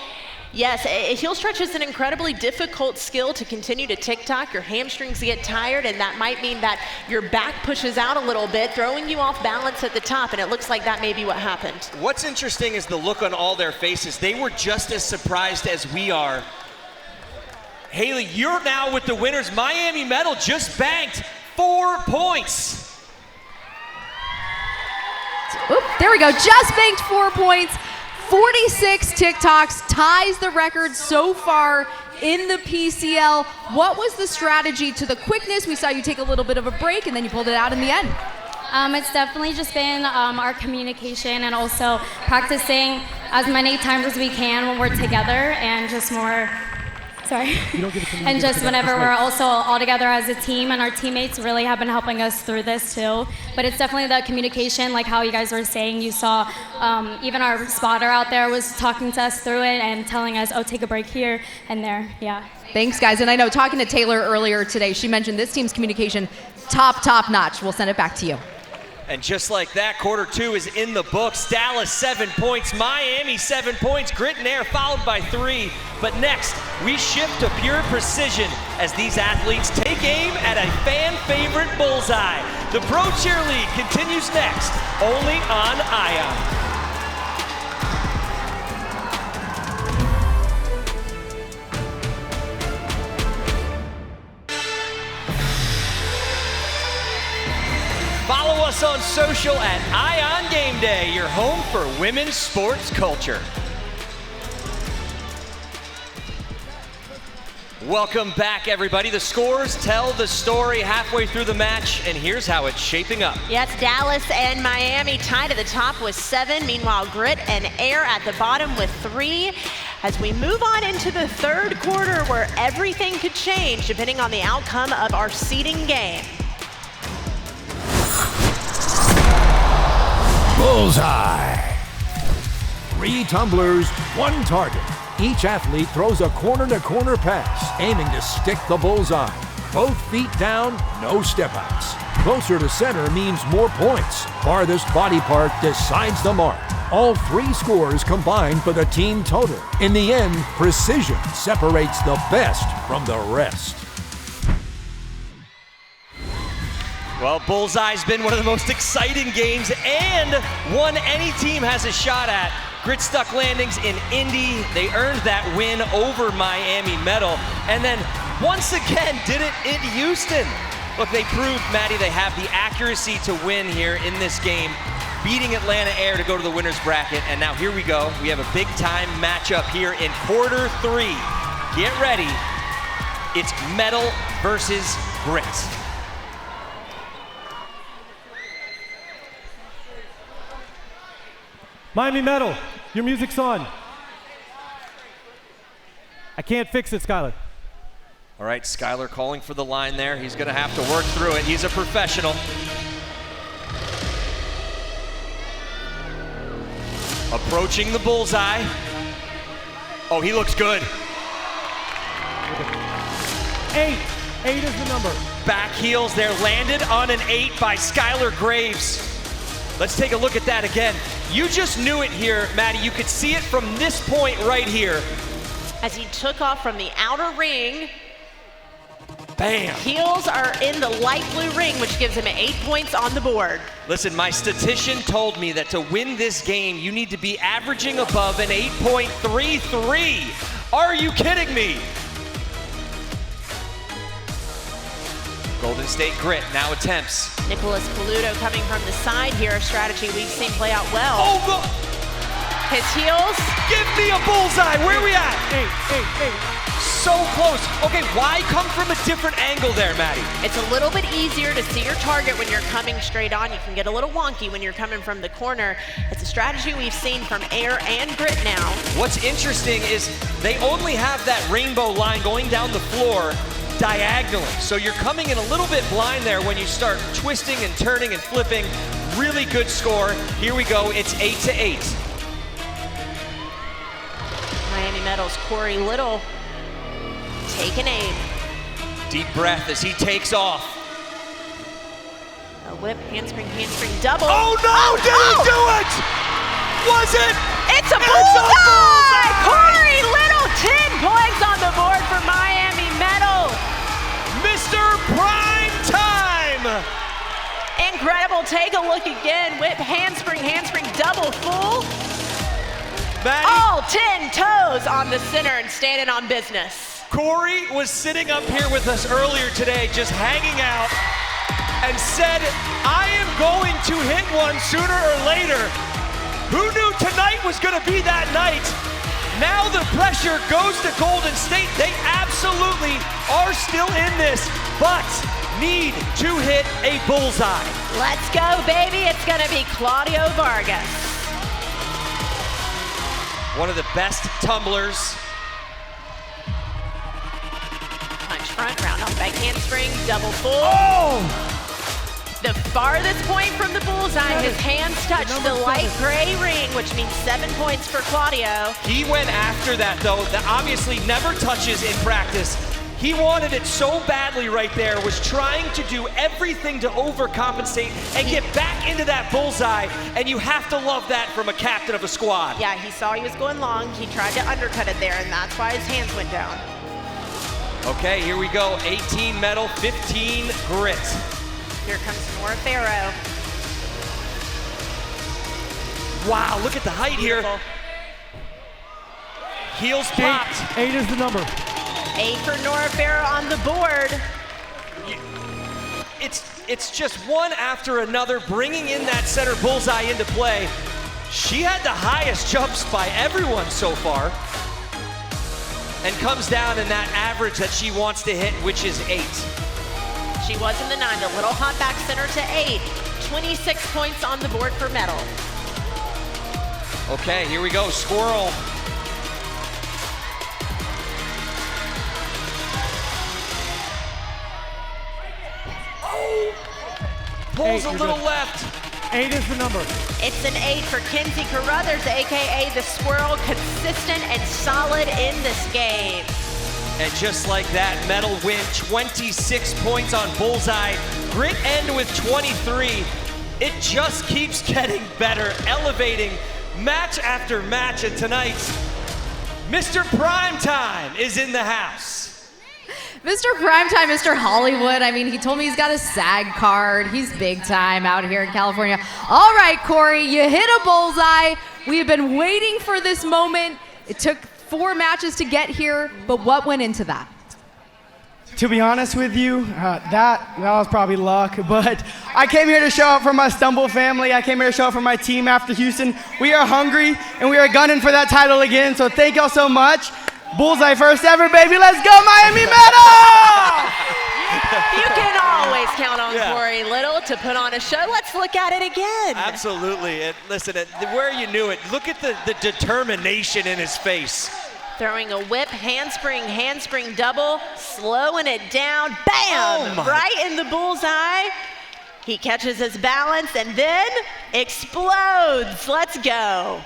Yes, a heel stretch is an incredibly difficult skill to continue to TikTok. Your hamstrings get tired, and that might mean that your back pushes out a little bit, throwing you off balance at the top, and it looks like that may be what happened. What's interesting is the look on all their faces. They were just as surprised as we are. Haley, you're now with the winners. Miami Metal just banked 4 points. Oop, there we go, just banked 4 points. 46 TikToks, ties the record so far in the PCL. What was the strategy to the quickness? We saw you take a little bit of a break and then you pulled it out in the end. It's definitely just been our communication and also practicing as many times as we can when we're together and just more, and just whenever we're also all together as a team, and our teammates really have been helping us through this too. But it's definitely the communication, like how you guys were saying. You saw even our spotter out there was talking to us through it and telling us, oh, take a break here and there, yeah. Thanks, guys. And I know talking to Taylor earlier today, she mentioned this team's communication top notch. We'll send it back to you. And just like that, quarter 2 is in the books. Dallas 7 points, Miami 7 points, Grit and Air followed by 3. But next, we shift to pure precision as these athletes take aim at a fan favorite bullseye. The Pro Cheer League continues next, only on ION. Follow us on social at ION Game Day, your home for women's sports culture. Welcome back, everybody. The scores tell the story halfway through the match, and here's how it's shaping up. Yes, Dallas and Miami tied at the top with 7. Meanwhile, Grit and Air at the bottom with 3. As we move on into the third quarter where everything could change depending on the outcome of our seeding game. Bullseye. 3 tumblers, 1 target. Each athlete throws a corner-to-corner pass, aiming to stick the bullseye. Both feet down, no step-outs. Closer to center means more points. Farthest body part decides the mark. All 3 scores combined for the team total. In the end, precision separates the best from the rest. Well, Bullseye's been one of the most exciting games and one any team has a shot at. Grit Stuck Landings in Indy, they earned that win over Miami Metal, and then once again did it in Houston. Look, they proved, Maddie, they have the accuracy to win here in this game, beating Atlanta Air to go to the winner's bracket. And now here we go. We have a big time matchup here in quarter 3. Get ready. It's Metal versus Grit. Miami Metal, your music's on. I can't fix it, Skylar. All right, Skylar calling for the line there. He's gonna have to work through it. He's a professional. Approaching the Bullseye. Oh, he looks good. 8. 8 is the number. Back heels there, landed on an 8 by Skylar Graves. Let's take a look at that again. You just knew it here, Maddie. You could see it from this point right here. As he took off from the outer ring. Bam. Heels are in the light blue ring, which gives him 8 points on the board. Listen, my statistician told me that to win this game, you need to be averaging above an 8.33. Are you kidding me? Golden State Grit now attempts. Nicholas Paluto coming from the side here, a strategy we've seen play out well. Oh, his heels. Give me a Bullseye. Where are we at? 8. So close. Okay, why come from a different angle there, Maddie? It's a little bit easier to see your target when you're coming straight on. You can get a little wonky when you're coming from the corner. It's a strategy we've seen from Air and Grit now. What's interesting is they only have that rainbow line going down the floor diagonally. So you're coming in a little bit blind there when you start twisting and turning and flipping. Really good score. Here we go. It's 8-8. Miami Metal's Corey Little taking aim. Deep breath as he takes off. A whip, handspring, double. Oh no! Did he do it? Was it? It's a Bullseye! Corey Little, 10 points on the board for Miami Metal. Mr. Prime Time! Incredible, take a look again. Whip, handspring, double full. Maddie. All 10 toes on the center and standing on business. Corey was sitting up here with us earlier today, just hanging out, and said, I am going to hit one sooner or later. Who knew tonight was gonna be that night? Now the pressure goes to Golden State. They absolutely are still in this, but need to hit a bullseye. Let's go, baby. It's gonna be Claudio Vargas. One of the best tumblers. Punch front, round off back handspring, double full. Oh! The farthest point from the bullseye, his hands touched the light gray ring, which means 7 points for Claudio. He went after that, though. That obviously never touches in practice. He wanted it so badly right there, was trying to do everything to overcompensate and get back into that bullseye, and you have to love that from a captain of a squad. Yeah, he saw he was going long. He tried to undercut it there, and that's why his hands went down. Okay, here we go. 18 Metal, 15 Grit. Here comes Nora Farrow. Wow, look at the height here. Heels popped. 8 is the number. 8 for Nora Farrow on the board. It's just one after another, bringing in that center bullseye into play. She had the highest jumps by everyone so far, and comes down in that average that she wants to hit, which is 8. She was in the 9, a little hot back center to 8. 26 points on the board for Metal. Okay, here we go, Squirrel. Pulls a little left. 8 is the number. It's an 8 for Kinsey Carruthers, AKA the Squirrel, consistent and solid in this game. And just like that, Metal win 26 points on Bullseye. Grit end with 23. It just keeps getting better, elevating match after match. And tonight, Mr. Primetime is in the house. Mr. Primetime, Mr. Hollywood. I mean, he told me he's got a SAG card. He's big time out here in California. All right, Corey, you hit a bullseye. We have been waiting for this moment. It took 4 matches to get here, but what went into that? To be honest with you, that was probably luck, but I came here to show up for my Stumble family. I came here to show up for my team after Houston. We are hungry, and we are gunning for that title again, so thank y'all so much. Bullseye first ever, baby. Let's go, Miami Metal! You can always count on Corey Little to put on a show. Let's look at it again. Absolutely. Listen, where you knew it, look at the determination in his face. Throwing a whip, handspring double, slowing it down, bam! Right in the bullseye. He catches his balance and then explodes. Let's go.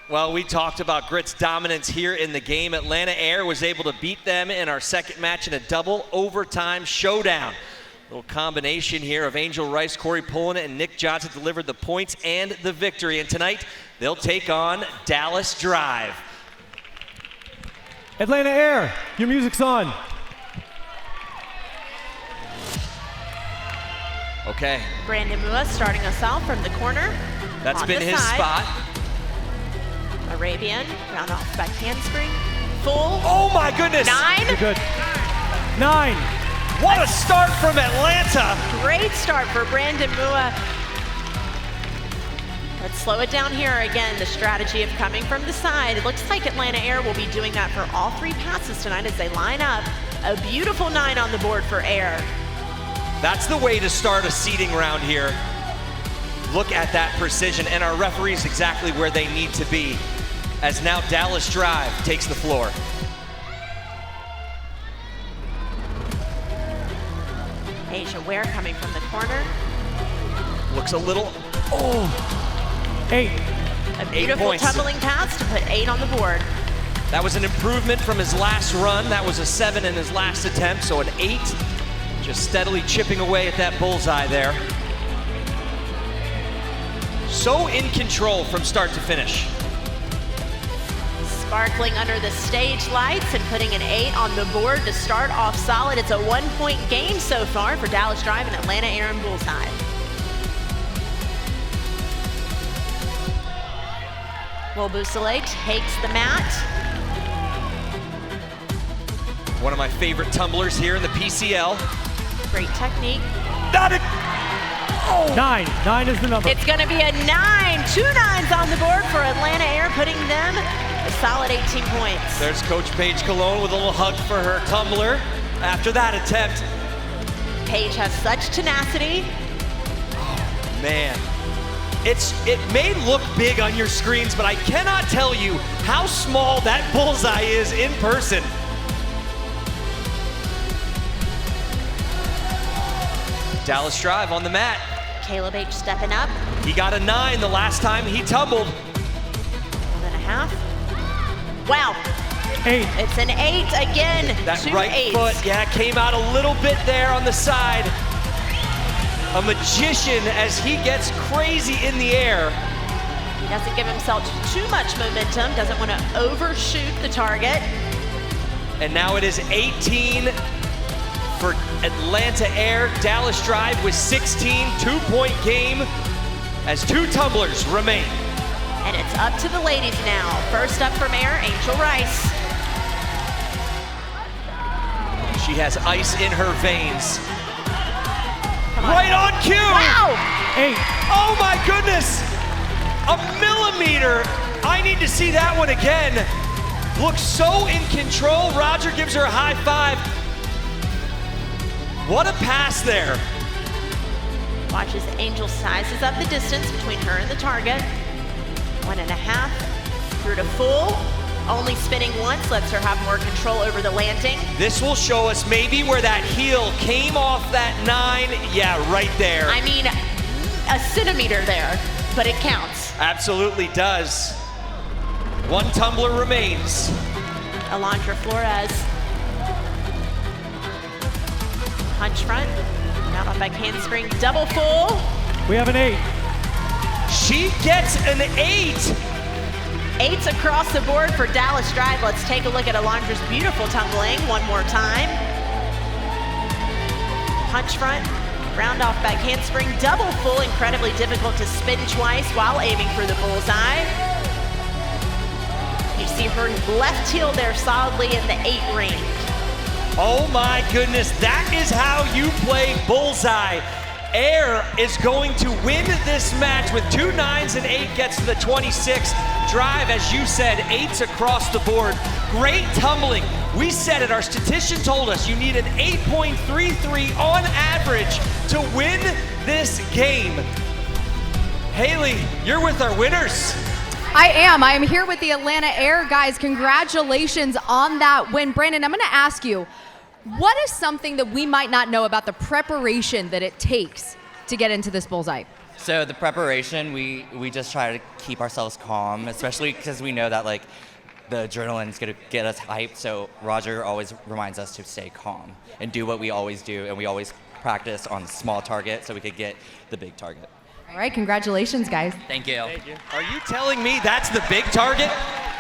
Well, we talked about Grit's dominance here in the game. Atlanta Air was able to beat them in our second match in a double overtime showdown. Little combination here of Angel Rice, Corey Pullen, and Nick Johnson delivered the points and the victory. And tonight, they'll take on Dallas Drive. Atlanta Air, your music's on. Okay. Brandon Mua starting us out from the corner. That's been his spot. Arabian, round off back handspring. Full. Oh my goodness. 9. You're good. 9. What a start from Atlanta. Great start for Brandon Mua. Let's slow it down here again. The strategy of coming from the side. It looks like Atlanta Air will be doing that for all 3 passes tonight as they line up. A beautiful 9 on the board for Air. That's the way to start a seeding round here. Look at that precision, and our referee's exactly where they need to be, as now Dallas Drive takes the floor. Asa Ware coming from the corner. Looks a little, 8. A beautiful tumbling pass to put 8 on the board. That was an improvement from his last run. That was a 7 in his last attempt, so an 8. Just steadily chipping away at that bullseye there. So in control from start to finish. Sparkling under the stage lights and putting an 8 on the board to start off solid. It's a 1-point game so far for Dallas Drive and Atlanta Air and Bullseye. Will Bullseye takes the mat. One of my favorite tumblers here in the PCL. Great technique. Not it. 9. 9 is the number. It's going to be a 9. 2 9s on the board for Atlanta Air, putting them a solid 18 points. There's Coach Paige Cologne with a little hug for her tumbler after that attempt. Paige has such tenacity. Oh, man. It may look big on your screens, but I cannot tell you how small that bullseye is in person. Dallas Drive on the mat. Caleb H stepping up. He got a 9 the last time he tumbled. 1.5. Wow. 8. It's an 8 again. That 2 right 8s. foot, came out a little bit there on the side. A magician as he gets crazy in the air. He doesn't give himself too much momentum, doesn't want to overshoot the target. And now it is 18 for Atlanta Air. Dallas Drive with 16, 2-point game as 2 tumblers remain. And it's up to the ladies now. First up from Air, Angel Rice. She has ice in her veins. Right on cue. Wow. 8. Oh my goodness. A millimeter. I need to see that one again. Looks so in control. Roger gives her a high 5. What a pass there. Watch as Angel sizes up the distance between her and the target. 1.5. Through to full. Only spinning once lets her have more control over the landing. This will show us maybe where that heel came off that 9. Yeah, right there. I mean, a centimeter there, but it counts. Absolutely does. 1 tumbler remains. Alondra Flores. Punch front. Down on back handspring. Double full. We have an 8. She gets an 8. 8s across the board for Dallas Drive. Let's take a look at Alondra's beautiful tumbling one more time. punch front, round off back handspring, double full, incredibly difficult to spin twice while aiming for the bullseye. You see her left heel there solidly in the 8 range. Oh my goodness, that is how you play bullseye. Air is going to win this match with 2 9s and 8 gets to the 26. Drive, as you said, 8s across the board. Great tumbling. We said it, our statistician told us you need an 8.33 on average to win this game. Haley, you're with our winners. I am. I am here with the Atlanta Air guys. Congratulations on that win. Brandon, I'm going to ask you, what is something that we might not know about the preparation that it takes to get into this bullseye? So the preparation, we just try to keep ourselves calm, especially because we know that like the adrenaline is going to get us hyped. So Roger always reminds us to stay calm and do what we always do, and we always practice on small target so we could get the big target. All right, congratulations, guys. Thank you. Are you telling me that's the big target?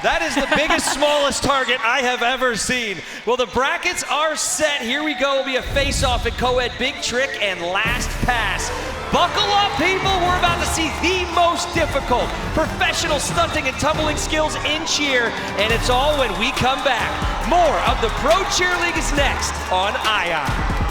That is the biggest, smallest target I have ever seen. Well, the brackets are set. Here we go. It'll be a face-off in co-ed, big trick, and last pass. Buckle up, people. We're about to see the most difficult professional stunting and tumbling skills in cheer, and it's all when we come back. More of the Pro Cheer League is next on ION.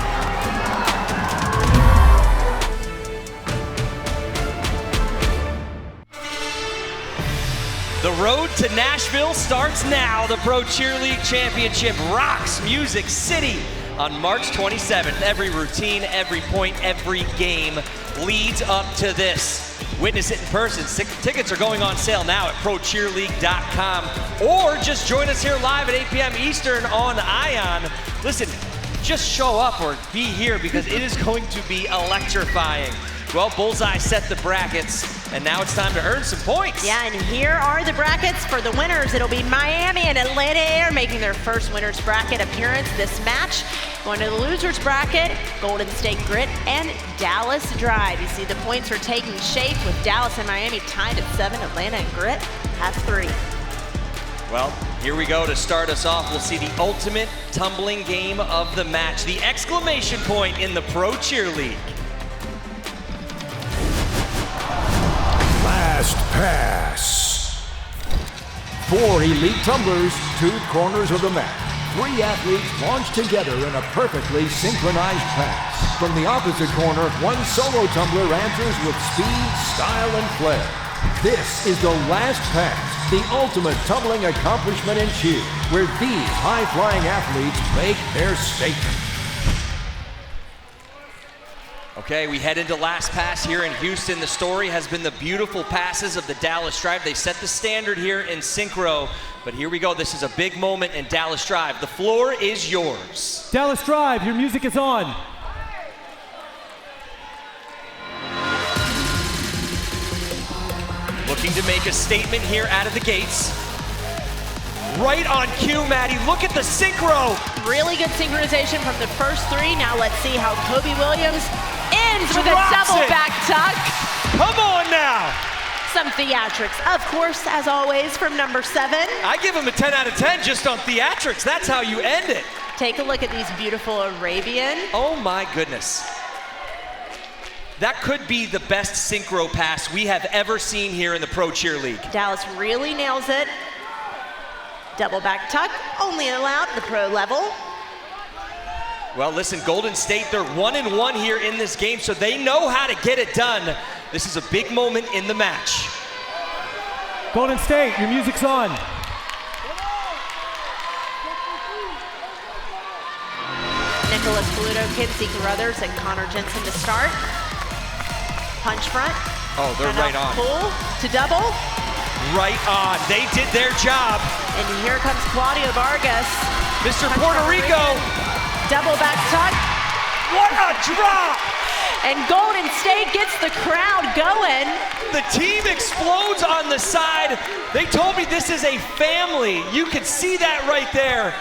The road to Nashville starts now. The Pro Cheerleading Championship rocks Music City on March 27th. Every routine, every point, every game leads up to this. Witness it in person. Tickets are going on sale now at procheerleague.com, or just join us here live at 8 p.m. Eastern on ION. Listen, just show up or be here because it is going to be electrifying. Well, Bullseye set the brackets, and now it's time to earn some points. Yeah, and here are the brackets for the winners. It'll be Miami and Atlanta Air making their first winner's bracket appearance this match. Going to the loser's bracket, Golden State Grit and Dallas Drive. You see the points are taking shape with Dallas and Miami tied at 7. Atlanta and Grit have 3. Well, here we go to start us off. We'll see the ultimate tumbling game of the match, the exclamation point in the Pro Cheer League. Last pass. 4 elite tumblers, 2 corners of the mat. 3 athletes launch together in a perfectly synchronized pass. From the opposite corner, 1 solo tumbler answers with speed, style, and flair. This is the last pass, the ultimate tumbling accomplishment in cheer, where these high-flying athletes make their statement. Okay, we head into last pass here in Houston. The story has been the beautiful passes of the Dallas Drive. They set the standard here in synchro, but here we go. This is a big moment in Dallas Drive. The floor is yours. Dallas Drive, your music is on. Looking to make a statement here out of the gates. Right on cue, Maddie. Look at the synchro. Really good synchronization from the first 3. Now let's see how Kobe Williams ends with a Drops double it. back tuck. Come on now. Some theatrics, of course, as always, from number 7. I give him a 10 out of 10 just on theatrics. That's how you end it. Take a look at these beautiful Arabian. Oh my goodness. That could be the best synchro pass we have ever seen here in the Pro Cheer League. Dallas really nails it. Double back tuck, only allowed at the pro level. Well, listen, Golden State, they're 1-1 here in this game, so they know how to get it done. This is a big moment in the match. Golden State, your music's on. Nicholas Bluto, Kinsey Carruthers, and Connor Jensen to start. Punch front. Oh, they're right on. Pull to double. Right on. They did their job. And here comes Claudio Vargas. Mr. Puerto Rico. Double back tuck. What a drop! And Golden State gets the crowd going. The team explodes on the side. They told me this is a family. You can see that right there.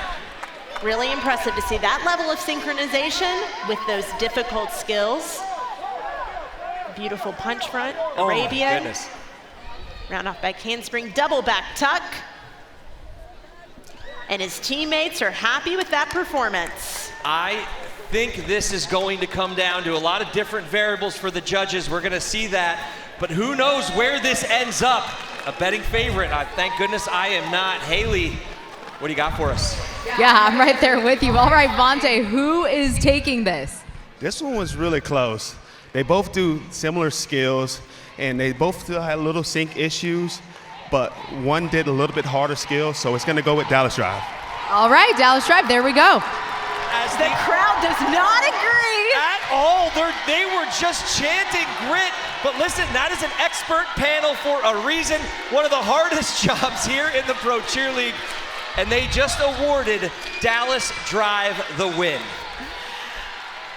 Really impressive to see that level of synchronization with those difficult skills. Beautiful punch front, Arabian. Oh my goodness. Round off back handspring, double back tuck. And his teammates are happy with that performance. I think this is going to come down to a lot of different variables for the judges. We're gonna see that, but who knows where this ends up. A betting favorite, thank goodness I am not. Haley, what do you got for us? Yeah, I'm right there with you. All right, Vontae, who is taking this? This one was really close. They both do similar skills, and they both still had little sync issues, but one did a little bit harder skills, so it's going to go with Dallas Drive. All right, Dallas Drive, there we go. As the crowd does not agree at all. They were just chanting grit. But listen, that is an expert panel for a reason. One of the hardest jobs here in the Pro Cheer League. And they just awarded Dallas Drive the win.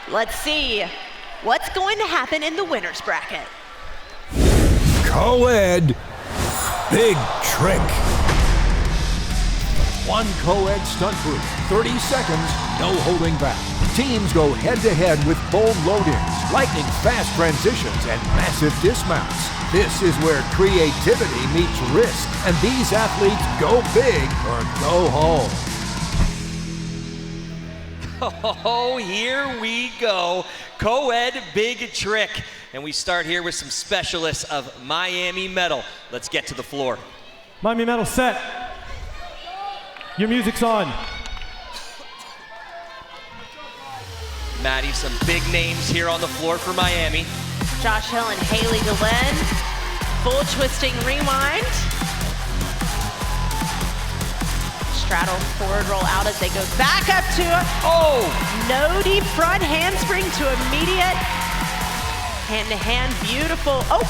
Let's see what's going to happen in the winner's bracket. Co-ed Big Trick. One co-ed stunt group, 30 seconds, no holding back. Teams go head-to-head with bold load-ins, lightning-fast transitions, and massive dismounts. This is where creativity meets risk, and these athletes go big or go home. Oh, here we go. Co-ed Big Trick. And we start here with some specialists of Miami Metal. Let's get to the floor. Miami Metal set. Your music's on. Maddie, some big names here on the floor for Miami. Josh Hill and Haley Delenn. Full twisting rewind. Straddle forward roll out as they go back up to it. Oh! No deep front handspring to immediate. Hand to hand, beautiful. Oh!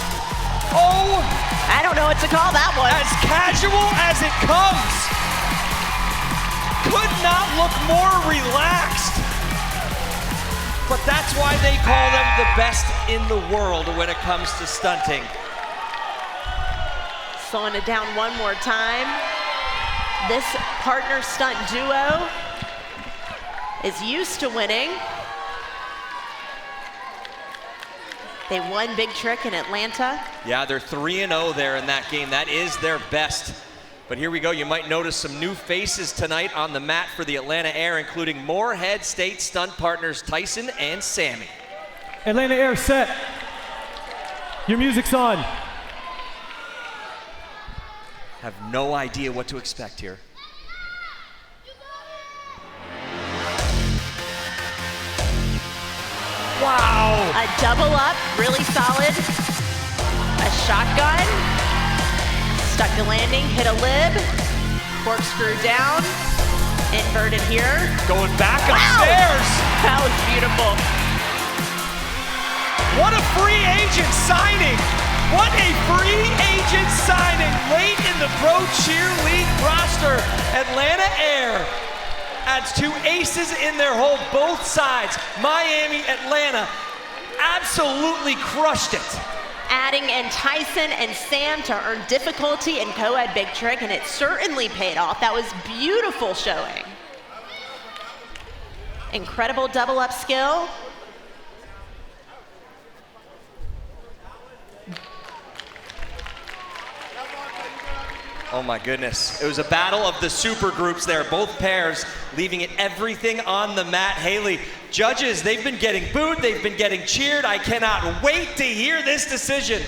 Oh! I don't know what to call that one. As casual as it comes. Could not look more relaxed. But that's why they call them the best in the world when it comes to stunting. Slowing it down one more time. This partner stunt duo is used to winning. They won Big Trick in Atlanta. Yeah, they're 3-0 there in that game. That is their best. But here we go. You might notice some new faces tonight on the mat for the Atlanta Air, including Moorhead State stunt partners Tyson and Sammy. Atlanta Air set. Your music's on. Have no idea what to expect here. Wow! A double up, really solid. A shotgun. Stuck the landing, hit a lib. Corkscrew down. Inverted here. Going back upstairs. That was beautiful. What a free agent signing. What a free agent signing late in the Pro Cheer League roster. Atlanta Air adds 2 aces in their hole, both sides. Miami, Atlanta absolutely crushed it. Adding in Tyson and Sam to earn difficulty in co-ed Big Trick, and it certainly paid off. That was beautiful showing. Incredible double up skill. Oh my goodness. It was a battle of the super groups there, both pairs leaving it everything on the mat. Haley, judges, they've been getting booed, they've been getting cheered. I cannot wait to hear this decision.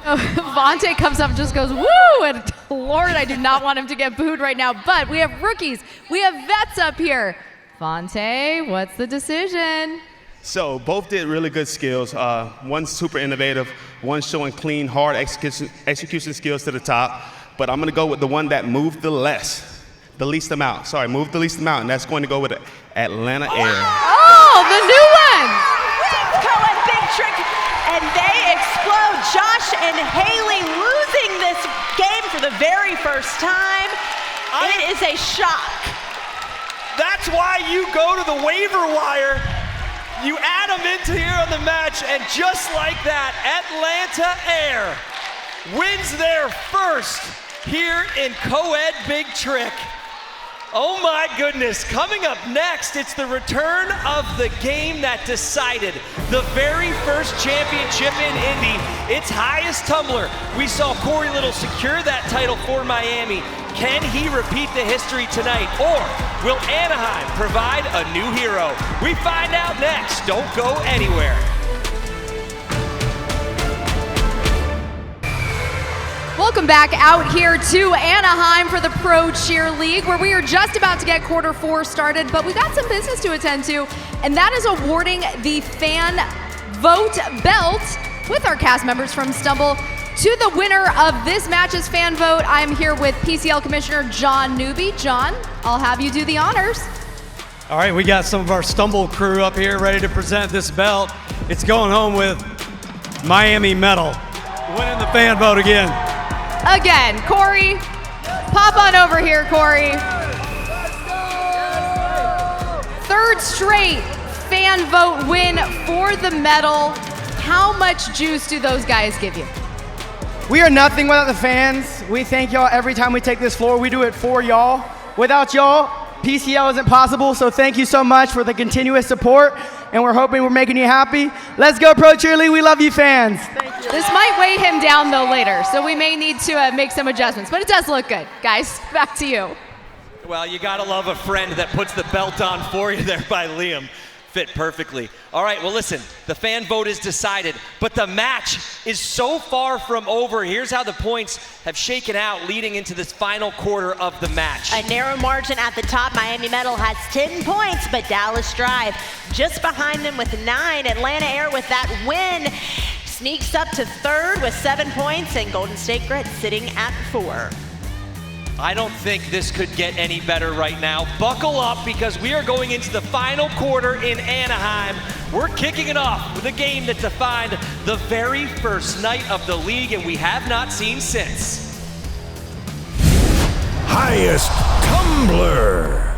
Oh, Vontae comes up and just goes, woo! And Lord, I do not want him to get booed right now, but we have rookies, we have vets up here. Vontae, what's the decision? So both did really good skills. One's super innovative, one's showing clean, hard execution skills to the top. But I'm going to go with the one that moved the least amount. Sorry, moved the least amount, and that's going to go with Atlanta Air. Oh, the new one! Co-ed Big Trick, and they explode. Josh and Haley losing this game for the very first time. It is a shock. That's why you go to the waiver wire. You add them into here on the match, and just like that, Atlanta Air wins their first here in co-ed Big Trick. Oh my goodness, coming up next, it's the return of the game that decided the very first championship in Indy. It's Highest Tumbler. We saw Corey Little secure that title for Miami. Can he repeat the history tonight, or will Anaheim provide a new hero? We find out next. Don't go anywhere. Welcome back out here to Anaheim for the Pro Cheer League, where we are just about to get quarter 4 started, but we got some business to attend to, and that is awarding the fan vote belt with our cast members from Stumble to the winner of this match's fan vote. I'm here with PCL Commissioner John Newby. John, I'll have you do the honors. All right, we got some of our Stumble crew up here ready to present this belt. It's going home with Miami Metal, winning the fan vote again. Again, Corey, pop on over here, Corey. Third straight fan vote win for the medal. How much juice do those guys give you? We are nothing without the fans. We thank y'all every time we take this floor. We do it for y'all. Without y'all, PCL isn't possible, so thank you so much for the continuous support, and we're hoping we're making you happy. Let's go, Pro Cheerleading. We love you, fans. This might weigh him down, though, later, so we may need to make some adjustments, but it does look good. Guys, back to you. Well, you gotta love a friend that puts the belt on for you there by Liam. Fit perfectly. All right, well listen, the fan vote is decided, but the match is so far from over. Here's how the points have shaken out leading into this final quarter of the match. A narrow margin at the top. Miami Metal has 10 points, but Dallas Drive just behind them with 9. Atlanta Air with that win sneaks up to third with 7 points, and Golden State Grit sitting at 4. I don't think this could get any better right now. Buckle up, because we are going into the final quarter in Anaheim. We're kicking it off with a game that defined the very first night of the league, and we have not seen since. Highest Tumbler.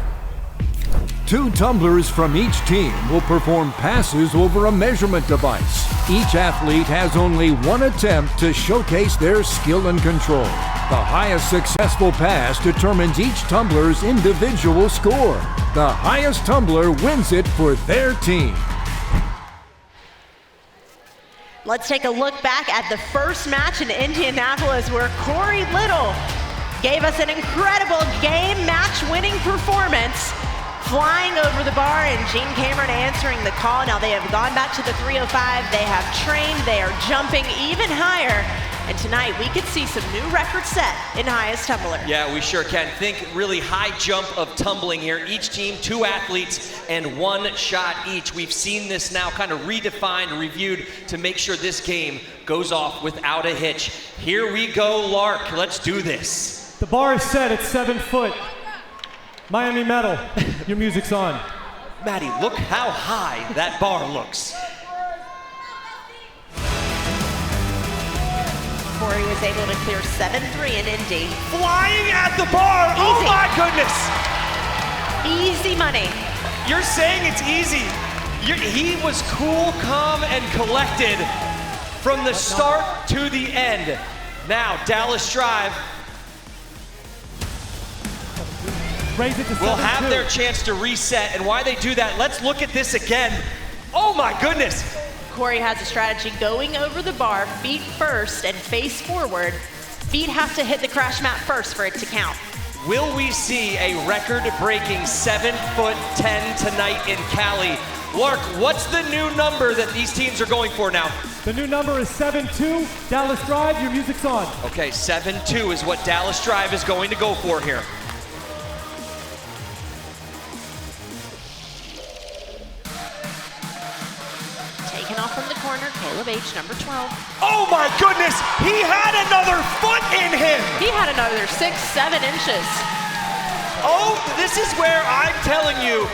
2 tumblers from each team will perform passes over a measurement device. Each athlete has only one attempt to showcase their skill and control. The highest successful pass determines each tumbler's individual score. The highest tumbler wins it for their team. Let's take a look back at the first match in Indianapolis, where Corey Little gave us an incredible game match-winning performance, flying over the bar, and Gene Cameron answering the call. Now they have gone back to the 305. They have trained. They are jumping even higher. And tonight we could see some new records set in Highest Tumbler. Yeah, we sure can. Think really high jump of tumbling here. Each team, 2 athletes and 1 shot each. We've seen this now kind of redefined, reviewed to make sure this game goes off without a hitch. Here we go, Lark. Let's do this. The bar is set at 7 foot. Miami Metal, your music's on. Maddie, look how high that bar looks. Corey was able to clear 7-3 in Indy. Flying at the bar, easy. Oh my goodness. Easy money. You're saying it's easy. He was cool, calm, and collected from the start to the end. Now, Dallas Drive will have their chance to reset, and why they do that, let's look at this again. Oh my goodness. Corey has a strategy going over the bar, feet first and face forward. Feet have to hit the crash mat first for it to count. Will we see a record-breaking 7'10" tonight in Cali? Lark, what's the new number that these teams are going for now? The new number is 7-2. Dallas Drive, your music's on. Okay, 7-2 is what Dallas Drive is going to go for here. Taken off from the corner, Caleb H, number 12. Oh my goodness, he had another foot in him. He had another 6-7 inches. Oh, this is where I'm telling you,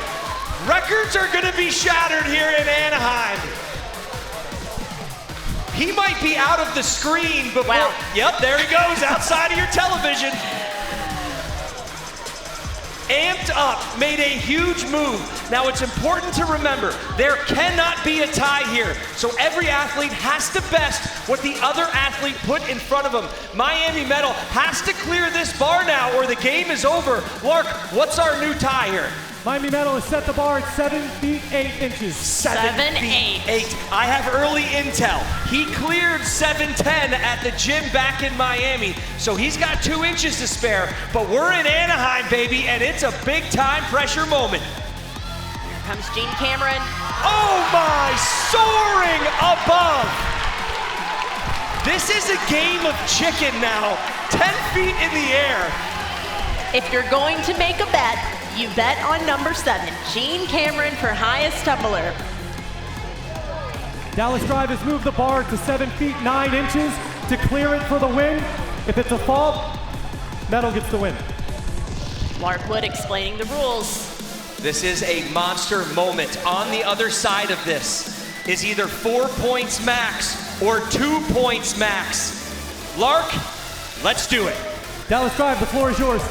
records are gonna be shattered here in Anaheim. He might be out of the screen before, wow. Yep, there he goes, outside of your television. amped up, made a huge move. Now it's important to remember, there cannot be a tie here. So every athlete has to best what the other athlete put in front of them. Miami Metal has to clear this bar now or the game is over. Lark, what's our new tie here? Miami Metal has set the bar at 7 feet 8 inches. 7 feet 8. I have early intel. He cleared 7'10" at the gym back in Miami, so he's got 2 inches to spare. But we're in Anaheim, baby, and it's a big time pressure moment. Here comes Gene Cameron. Oh my, soaring above. This is a game of chicken now. 10 feet in the air. If you're going to make a bet, you bet on number 7, Gene Cameron for Highest Tumbler. Dallas Drive has moved the bar to 7 feet 9 inches to clear it for the win. If it's a fault, Metal gets the win. Lark Wood explaining the rules. This is a monster moment. On the other side of this is either 4 points max or 2 points max. Lark, let's do it. Dallas Drive, the floor is yours.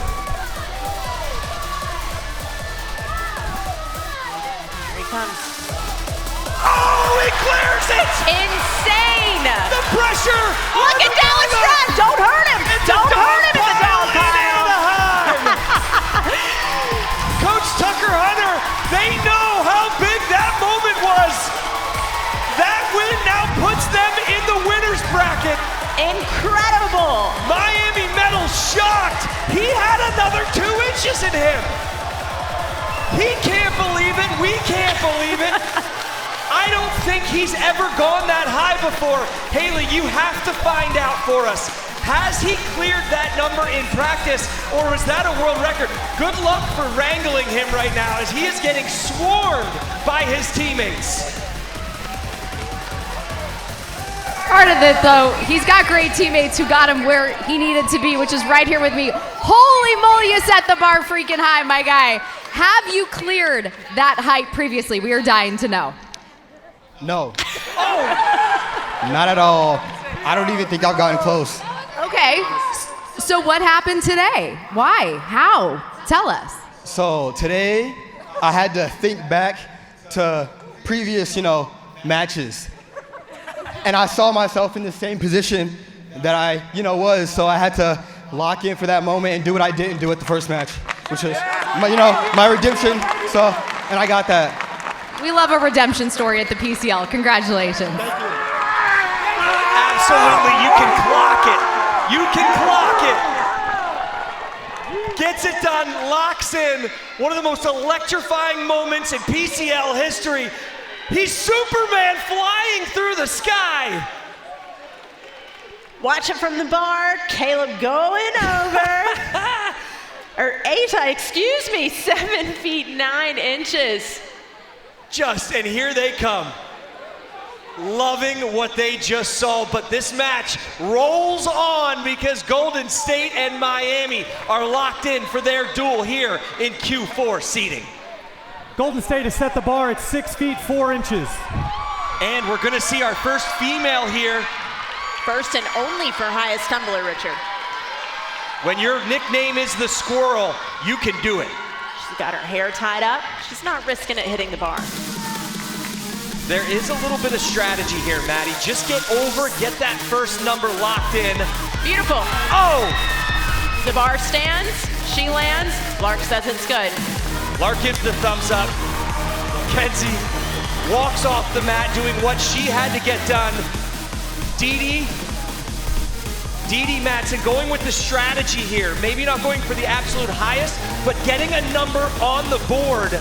Comes. Oh, he clears it! Insane! The pressure! Look at Dallas Drive! Don't hurt him! Don't hurt him in the dog pile! Coach Tucker Hunter, they know how big that moment was. That win now puts them in the winner's bracket. Incredible! Miami Metal shocked. He had another 2 inches in him. He can't believe it, we can't believe it. I don't think he's ever gone that high before. Haley, you have to find out for us. Has he cleared that number in practice, or was that a world record? Good luck for wrangling him right now as he is getting swarmed by his teammates. Part of it, though, he's got great teammates who got him where he needed to be, which is right here with me. Holy moly, you set the bar freaking high, my guy. Have you cleared that height previously? We are dying to know. No. Not at all. I don't even think I've gotten close. Okay, so what happened today? Why? How? Tell us. So today, I had to think back to previous, matches. And I saw myself in the same position that I, was, so I had to lock in for that moment and do what I didn't do at the first match, which was, my redemption, and I got that. We love a redemption story at the PCL. Congratulations. Thank you. Absolutely, you can clock it. You can clock it. Gets it done, locks in. One of the most electrifying moments in PCL history. He's Superman flying through the sky. Watch it from the bar. Caleb going over. Asa, excuse me, 7 feet 9 inches. And here they come. Loving what they just saw, but this match rolls on because Golden State and Miami are locked in for their duel here in Q4 seeding. Golden State has set the bar at 6 feet 4 inches. And we're gonna see our first female here. First and only for Highest Tumbler, Richard. When your nickname is the Squirrel, you can do it. She's got her hair tied up. She's not risking it hitting the bar. There is a little bit of strategy here, Maddie. Just get that first number locked in. Beautiful. Oh! The bar stands, she lands, Lark says it's good. Lark gives the thumbs up. Kenzie walks off the mat doing what she had to get done. Dee Madsen going with the strategy here. Maybe not going for the absolute highest, but getting a number on the board.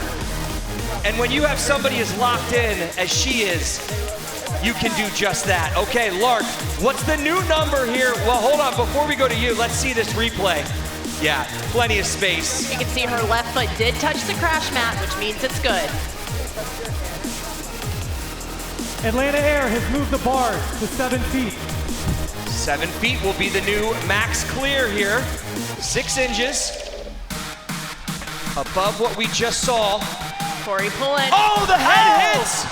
And when you have somebody as locked in as she is, you can do just that. Okay, Lark, what's the new number here? Well, hold on, before we go to you, let's see this replay. Yeah, plenty of space. You can see her left foot did touch the crash mat, which means it's good. Atlanta Air has moved the bar to 7 feet. 7 feet will be the new max clear here. 6 inches above what we just saw. Corey pulling. Oh, the head hits!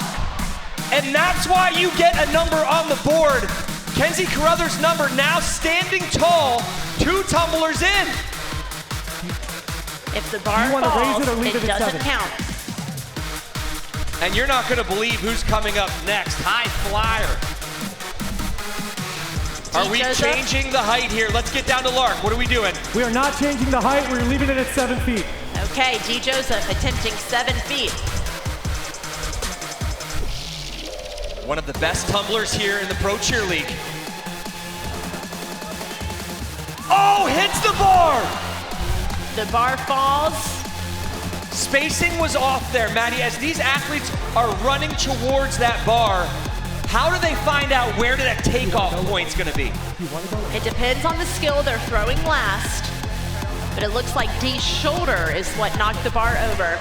And that's why you get a number on the board. Kenzie Carruthers' number now standing tall, 2 tumblers in. If the bar you want to raise falls, it or leave it at doesn't 7? count. And you're not going to believe who's coming up next. High flyer. Are we changing the height here? Let's get down to Lark. What are we doing? We are not changing the height. We're leaving it at 7 feet. Okay, D. Joseph attempting 7 feet. One of the best tumblers here in the Pro Cheer League. Oh, hits the bar! The bar falls. Spacing was off there, Maddie. As these athletes are running towards that bar, how do they find out where that takeoff point's gonna be? It depends on the skill they're throwing last, but it looks like D's shoulder is what knocked the bar over.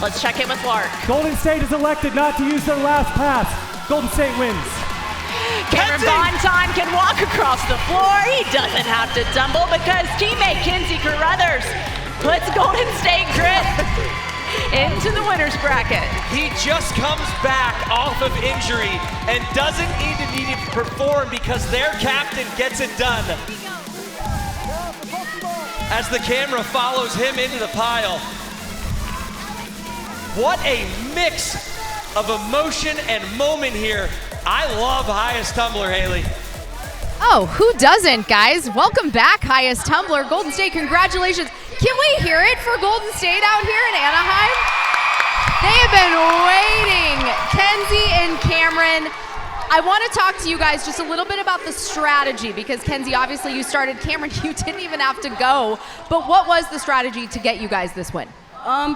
Let's check in with Lark. Golden State has elected not to use their last pass. Golden State wins. Cameron Bonton can walk across the floor. He doesn't have to tumble because teammate Kenzie Carruthers puts Golden State Grit into the winner's bracket. He just comes back off of injury and doesn't even need to perform because their captain gets it done. As the camera follows him into the pile. What a mix of emotion and moment here. I love Highest Tumbler, Haley. Oh, who doesn't, guys? Welcome back, Highest Tumbler. Golden State, congratulations. Can we hear it for Golden State out here in Anaheim? They have been waiting. Kenzie and Cameron, I want to talk to you guys just a little bit about the strategy because Kenzie, obviously you started. Cameron, you didn't even have to go. But what was the strategy to get you guys this win?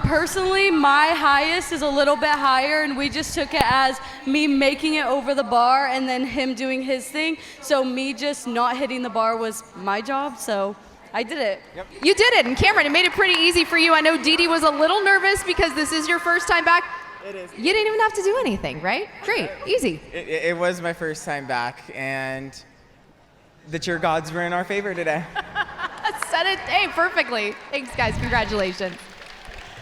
Personally, my highest is a little bit higher, and we just took it as me making it over the bar and then him doing his thing. So me just not hitting the bar was my job, so I did it. Yep. You did it, and Cameron, it made it pretty easy for you. I know Dee was a little nervous because this is your first time back. It is. You didn't even have to do anything, right? Great, easy. It was my first time back, and the cheer gods were in our favor today. Said it, hey, perfectly. Thanks, guys, congratulations.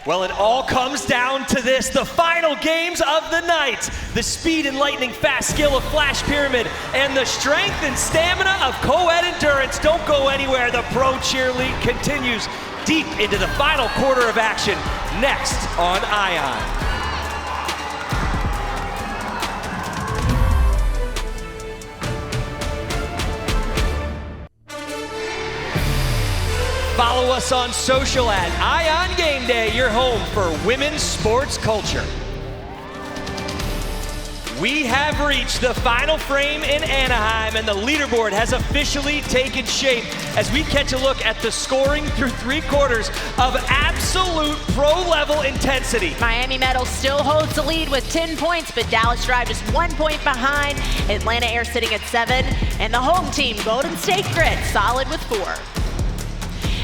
Well, it all comes down to this, the final games of the night. The speed and lightning fast skill of Flash Pyramid and the strength and stamina of co-ed endurance. Don't go anywhere. The Pro Cheer League continues deep into the final quarter of action. Next on Ion. Follow us on social at Ion Game Day, your home for women's sports culture. We have reached the final frame in Anaheim, and the leaderboard has officially taken shape as we catch a look at the scoring through 3 quarters of absolute pro-level intensity. Miami Metal still holds the lead with 10 points, but Dallas Drive just 1 point behind. Atlanta Air sitting at 7, and the home team, Golden State Grit, solid with 4.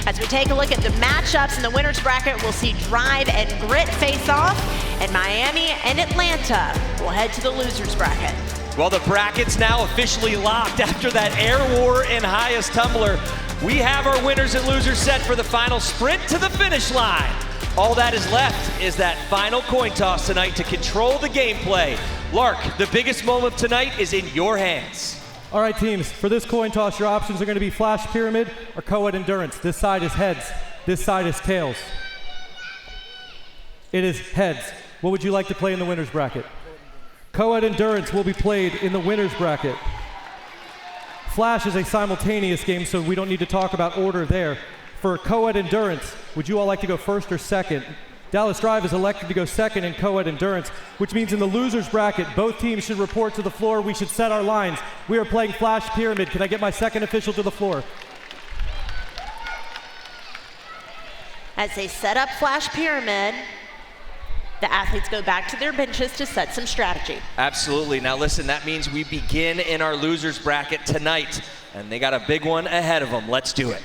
As we take a look at the matchups in the winner's bracket, we'll see Drive and Grit face off, and Miami and Atlanta will head to the loser's bracket. Well, the bracket's now officially locked after that air war in Highest Tumbler. We have our winners and losers set for the final sprint to the finish line. All that is left is that final coin toss tonight to control the gameplay. Lark, the biggest moment tonight is in your hands. All right, teams, for this coin toss, your options are going to be Flash Pyramid or Co-ed Endurance. This side is heads, this side is tails. It is heads. What would you like to play in the winner's bracket? Co-ed Endurance will be played in the winner's bracket. Flash is a simultaneous game, so we don't need to talk about order there. For Co-ed Endurance, would you all like to go first or second? Dallas Drive is elected to go second in Co-ed Endurance, which means in the loser's bracket, both teams should report to the floor. We should set our lines. We are playing Flash Pyramid. Can I get my second official to the floor? As they set up Flash Pyramid, the athletes go back to their benches to set some strategy. Absolutely. Now listen, that means we begin in our loser's bracket tonight, and they got a big one ahead of them. Let's do it.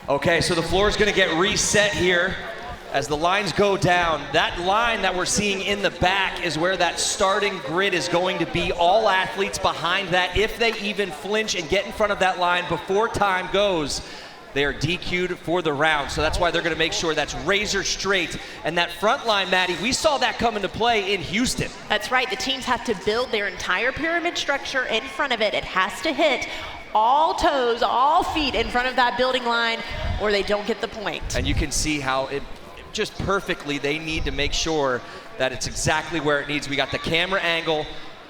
Okay, so the floor is going to get reset here As the lines go down, that line that we're seeing in the back is where that starting grid is going to be. All athletes behind that, if they even flinch and get in front of that line before time goes, they are DQ'd for the round. So that's why they're gonna make sure that's razor straight. And that front line, Maddie, we saw that come into play in Houston. That's right, the teams have to build their entire pyramid structure in front of it. It has to hit all toes, all feet in front of that building line, or they don't get the point. And you can see how it just perfectly, they need to make sure that it's exactly where it needs. We got the camera angle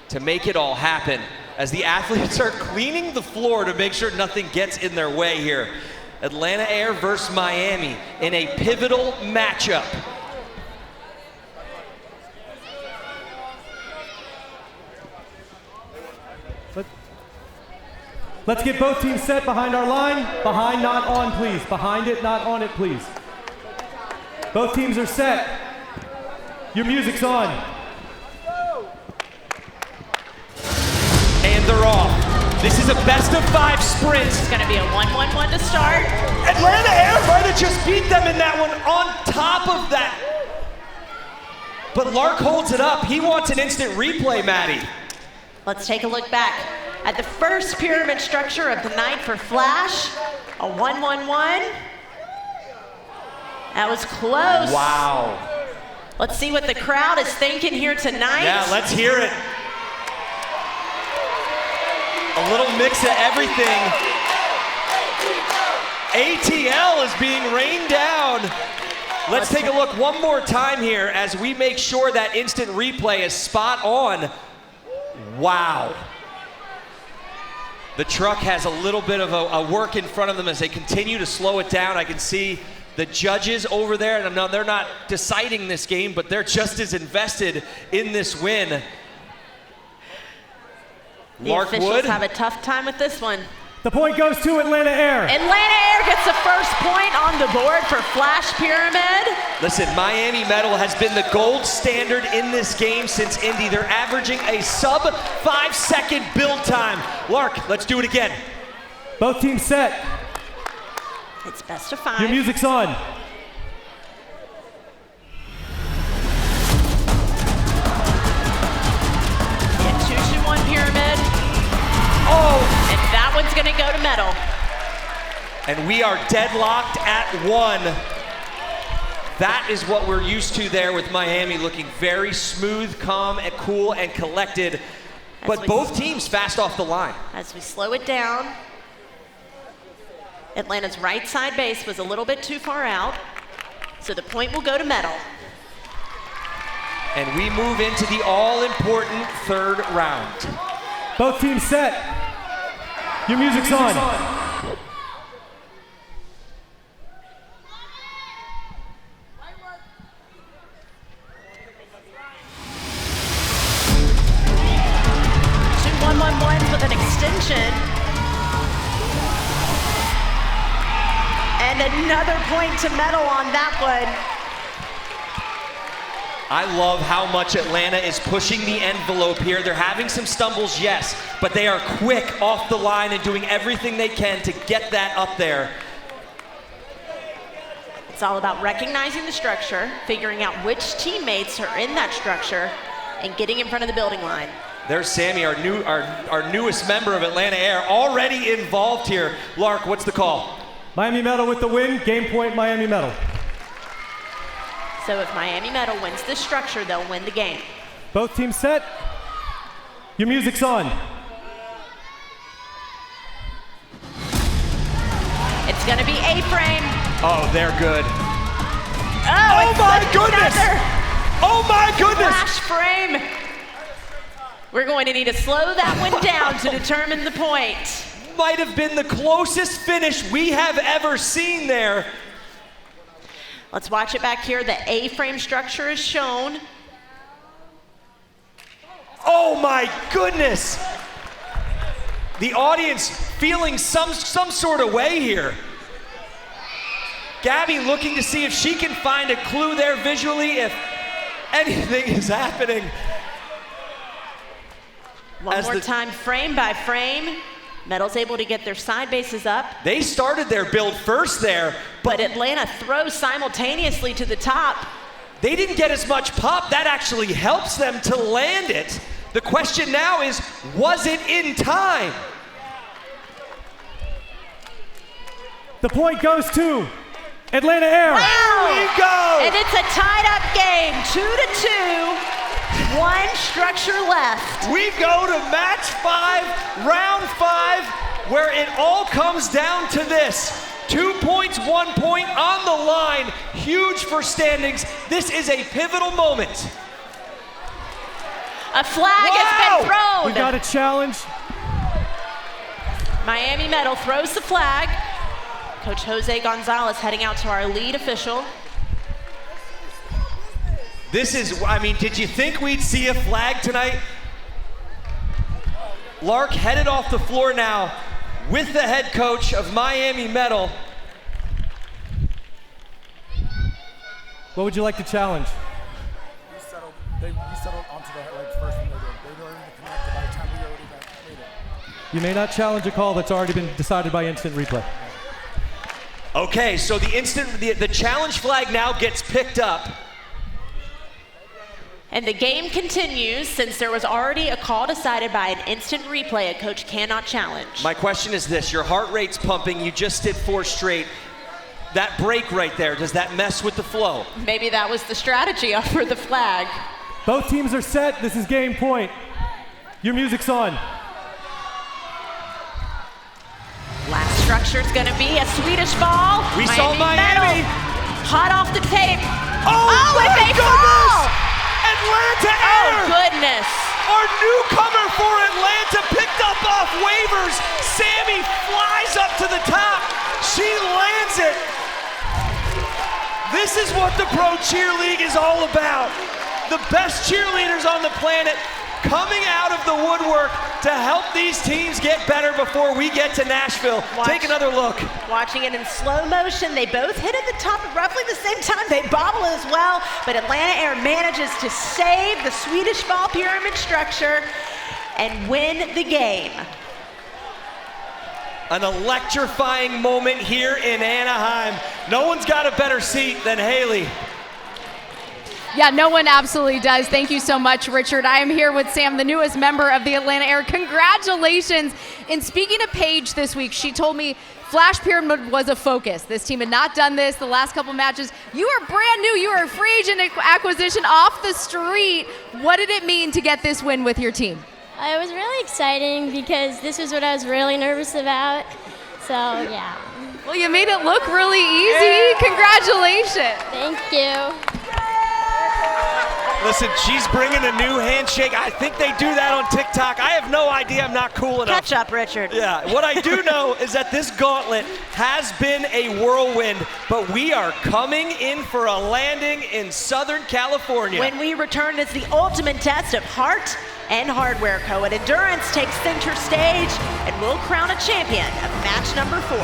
to make it all happen as the athletes are cleaning the floor to make sure nothing gets in their way here. Atlanta Air versus Miami in a pivotal matchup. Let's get both teams set behind our line. Behind, not on, please. Behind it, not on it, please. Both teams are set. Your music's on. And they're off. This is a best of 5 sprint. It's gonna be a 1-1-1 to start. Atlanta Air might have just beat them in that one on top of that. But Lark holds it up. He wants an instant replay, Maddie. Let's take a look back at the first pyramid structure of the night for Flash. A 1-1-1. That was close. Wow. Let's see what the crowd is thinking here tonight. Yeah, let's hear it. A little mix of everything. ATL is being rained down. Let's take a look one more time here as we make sure that instant replay is spot on. Wow. The truck has a little bit of a work in front of them as they continue to slow it down. I can see the judges over there, and no, they're not deciding this game, but they're just as invested in this win. The officials have a tough time with this one. The point goes to Atlanta Air. Atlanta Air gets the first point on the board for Flash Pyramid. Listen, Miami Metal has been the gold standard in this game since Indy. They're averaging a sub 5-second build time. Lark, let's do it again. Both teams set. It's best of 5. Your music's on. One pyramid. Oh! And that one's gonna go to Metal. And we are deadlocked at 1. That is what we're used to there with Miami, looking very smooth, calm, and cool, and collected. But both teams fast off the line. As we slow it down, Atlanta's right side base was a little bit too far out, so the point will go to Metal. And we move into the all-important 3rd round. Both teams set. Your music's on. 2-1-1-1 with an extension. And another point to Metal on that one. I love how much Atlanta is pushing the envelope here. They're having some stumbles, yes, but they are quick off the line and doing everything they can to get that up there. It's all about recognizing the structure, figuring out which teammates are in that structure, and getting in front of the building line. There's Sammy, our newest member of Atlanta Air, already involved here. Lark, what's the call? Miami Metal with the win. Game point, Miami Metal. So if Miami Metal wins this structure, they'll win the game. Both teams set. Your music's on. It's gonna be A-frame. Oh, they're good. Oh my goodness! Oh my goodness! Flash frame. We're going to need to slow that one down to determine the point. Might have been the closest finish we have ever seen there. Let's watch it back here. The A-frame structure is shown. Oh my goodness! The audience feeling some sort of way here. Gabby looking to see if she can find a clue there visually, if anything is happening. One more time, frame by frame. Metal's able to get their side bases up. They started their build first there, but Atlanta throws simultaneously to the top. They didn't get as much pop. That actually helps them to land it. The question now is, was it in time? The point goes to Atlanta Air. Wow! Here we go! And it's a tied-up game, 2-2. One structure left. We go to match 5, round 5, where it all comes down to this. 2 points, 1 point on the line. Huge for standings. This is a pivotal moment. A flag has been thrown. We got a challenge. Miami Metal throws the flag. Coach Jose Gonzalez heading out to our lead official. This is, I mean, did you think we'd see a flag tonight? Lark headed off the floor now with the head coach of Miami Metal. What would you like to challenge? You settled onto the legs first when they did. They were able to connect by the time we already got it. You may not challenge a call that's already been decided by instant replay. Okay, so the challenge flag now gets picked up. And the game continues since there was already a call decided by an instant replay. A coach cannot challenge. My question is this, your heart rate's pumping, you just did 4 straight. That break right there, does that mess with the flow? Maybe that was the strategy for the flag. Both teams are set, this is game point. Your music's on. Last structure is gonna be a Swedish ball. We saw Miami. Metal, hot off the tape. Oh and they fall! Atlanta Air! Oh, goodness. Our newcomer for Atlanta picked up off waivers. Sammy flies up to the top. She lands it. This is what the Pro Cheer League is all about. The best cheerleaders on the planet coming out of the woodwork to help these teams get better before we get to Nashville. Take another look. Watching it in slow motion, they both hit at the top at roughly the same time. They bobble as well, but Atlanta Air manages to save the Swedish ball pyramid structure and win the game. An electrifying moment here in Anaheim. No one's got a better seat than Haley. Yeah, no one absolutely does. Thank you so much, Richard. I am here with Sam, the newest member of the Atlanta Air. Congratulations. And speaking to Paige this week, she told me Flash Pyramid was a focus. This team had not done this the last couple matches. You are brand new. You are a free agent acquisition off the street. What did it mean to get this win with your team? It was really exciting because this was what I was really nervous about. So, yeah. Well, you made it look really easy. Congratulations. Thank you. Listen, she's bringing a new handshake. I think they do that on TikTok. I have no idea. I'm not cool enough. Catch up, Richard. Yeah, what I do know is that this gauntlet has been a whirlwind, but we are coming in for a landing in Southern California. When we return, it's the ultimate test of heart and hardware. Co-ed Endurance takes center stage, and we'll crown a champion of match number 4.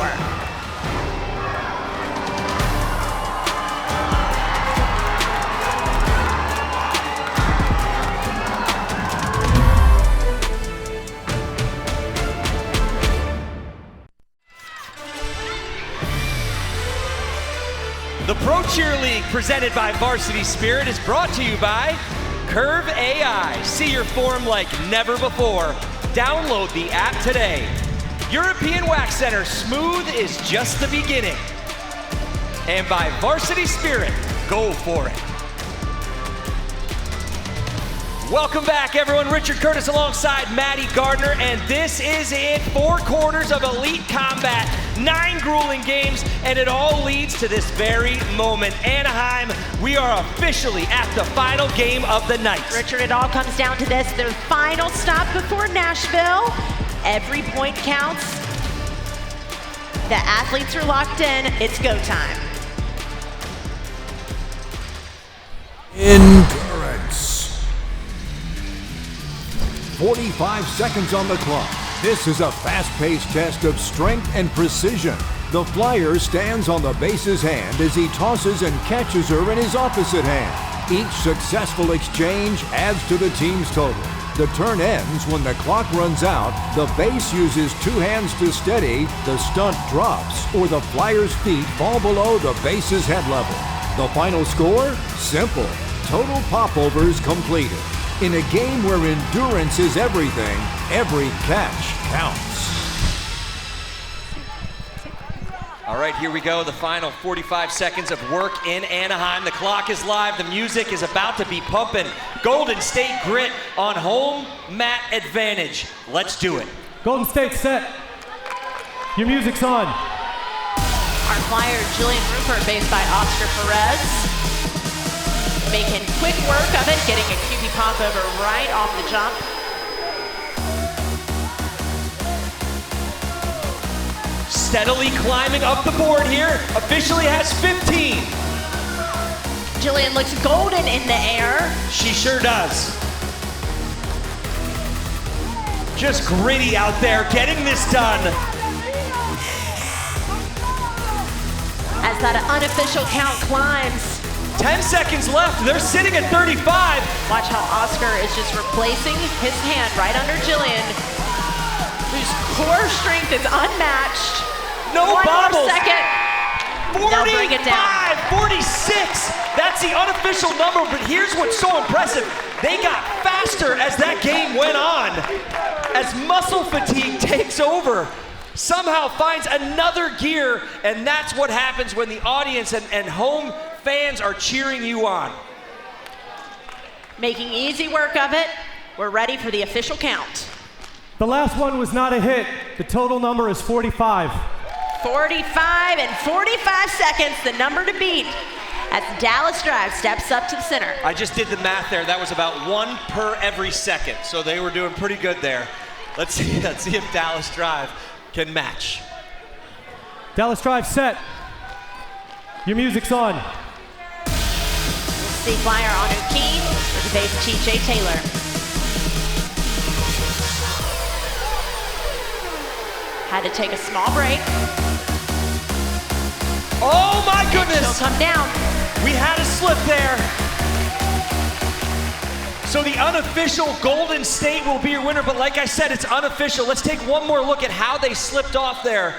The Pro Cheer League, presented by Varsity Spirit, is brought to you by Curve AI. See your form like never before. Download the app today. European Wax Center, smooth is just the beginning. And by Varsity Spirit, go for it. Welcome back, everyone. Richard Curtis alongside Maddie Gardner, and this is it. 4 quarters of elite combat, 9 grueling games, and it all leads to this very moment. Anaheim, we are officially at the final game of the night. Richard, it all comes down to this. Their final stop before Nashville. Every point counts. The athletes are locked in. It's go time. Endurance. 45 seconds on the clock. This is a fast-paced test of strength and precision. The flyer stands on the base's hand as he tosses and catches her in his opposite hand. Each successful exchange adds to the team's total. The turn ends when the clock runs out, the base uses 2 hands to steady, the stunt drops, or the flyer's feet fall below the base's head level. The final score? Simple. Total popovers completed. In a game where endurance is everything, every catch counts. All right, here we go. The final 45 seconds of work in Anaheim. The clock is live. The music is about to be pumping. Golden State Grit on home mat advantage. Let's do it. Golden State set. Your music's on. Our flyer, Jillian Rupert, based by Oscar Perez. Making quick work of it, getting a QB pop over right off the jump. Steadily climbing up the board here. Officially has 15. Jillian looks golden in the air. She sure does. Just gritty out there, getting this done. As that unofficial count climbs. 10 seconds left, they're sitting at 35. Watch how Oscar is just replacing his hand right under Jillian, whose core strength is unmatched. No One bobbles. more second. 45, They'll bring it down. 46. That's the unofficial number, but here's what's so impressive. They got faster as that game went on. As muscle fatigue takes over, somehow finds another gear, and that's what happens when the audience and home fans are cheering you on. Making easy work of it. We're ready for the official count. The last one was not a hit. The total number is 45. 45 and 45 seconds, the number to beat as Dallas Drive steps up to the center. I just did the math there. That was about 1 per every second, so they were doing pretty good there. Let's see if Dallas Drive can match. Dallas Drive set. Your music's on. See flyer on O'Keefe with the base TJ Taylor. Had to take a small break. Oh my goodness! She'll come down. We had a slip there. So the unofficial Golden State will be your winner, but like I said, it's unofficial. Let's take one more look at how they slipped off there.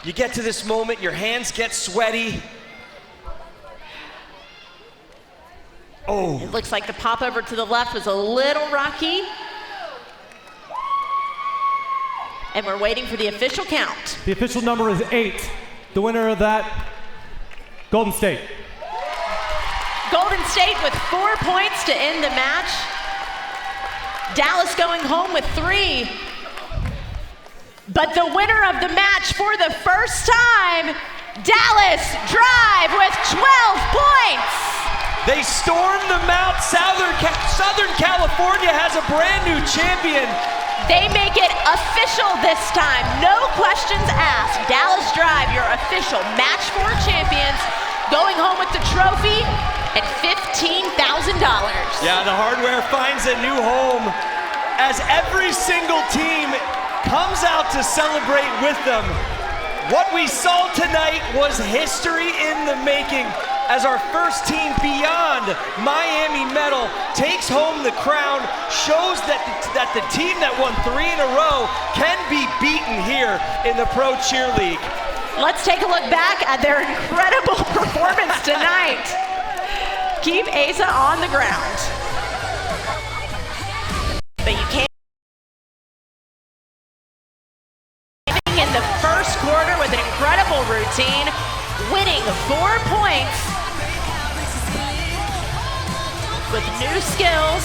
You get to this moment, your hands get sweaty. Oh. It looks like the pop over to the left was a little rocky. And we're waiting for the official count. The official number is 8. The winner of that, Golden State. Golden State with 4 points to end the match. Dallas going home with 3. But the winner of the match for the first time, Dallas Drive with 12 points. They stormed the Mount. Southern California has a brand new champion. They make it official this time. No questions asked. Dallas Drive, your official match 4 champions, going home with the trophy and $15,000. Yeah, the hardware finds a new home as every single team comes out to celebrate with them. What we saw tonight was history in the making as our first team beyond Miami Metal takes home the crown, shows that the team that won 3 in a row can be beaten here in the Pro Cheer League. Let's take a look back at their incredible performance tonight. Keep Asa on the ground. But you can't. In the first quarter with an incredible routine, winning 4 points with new skills.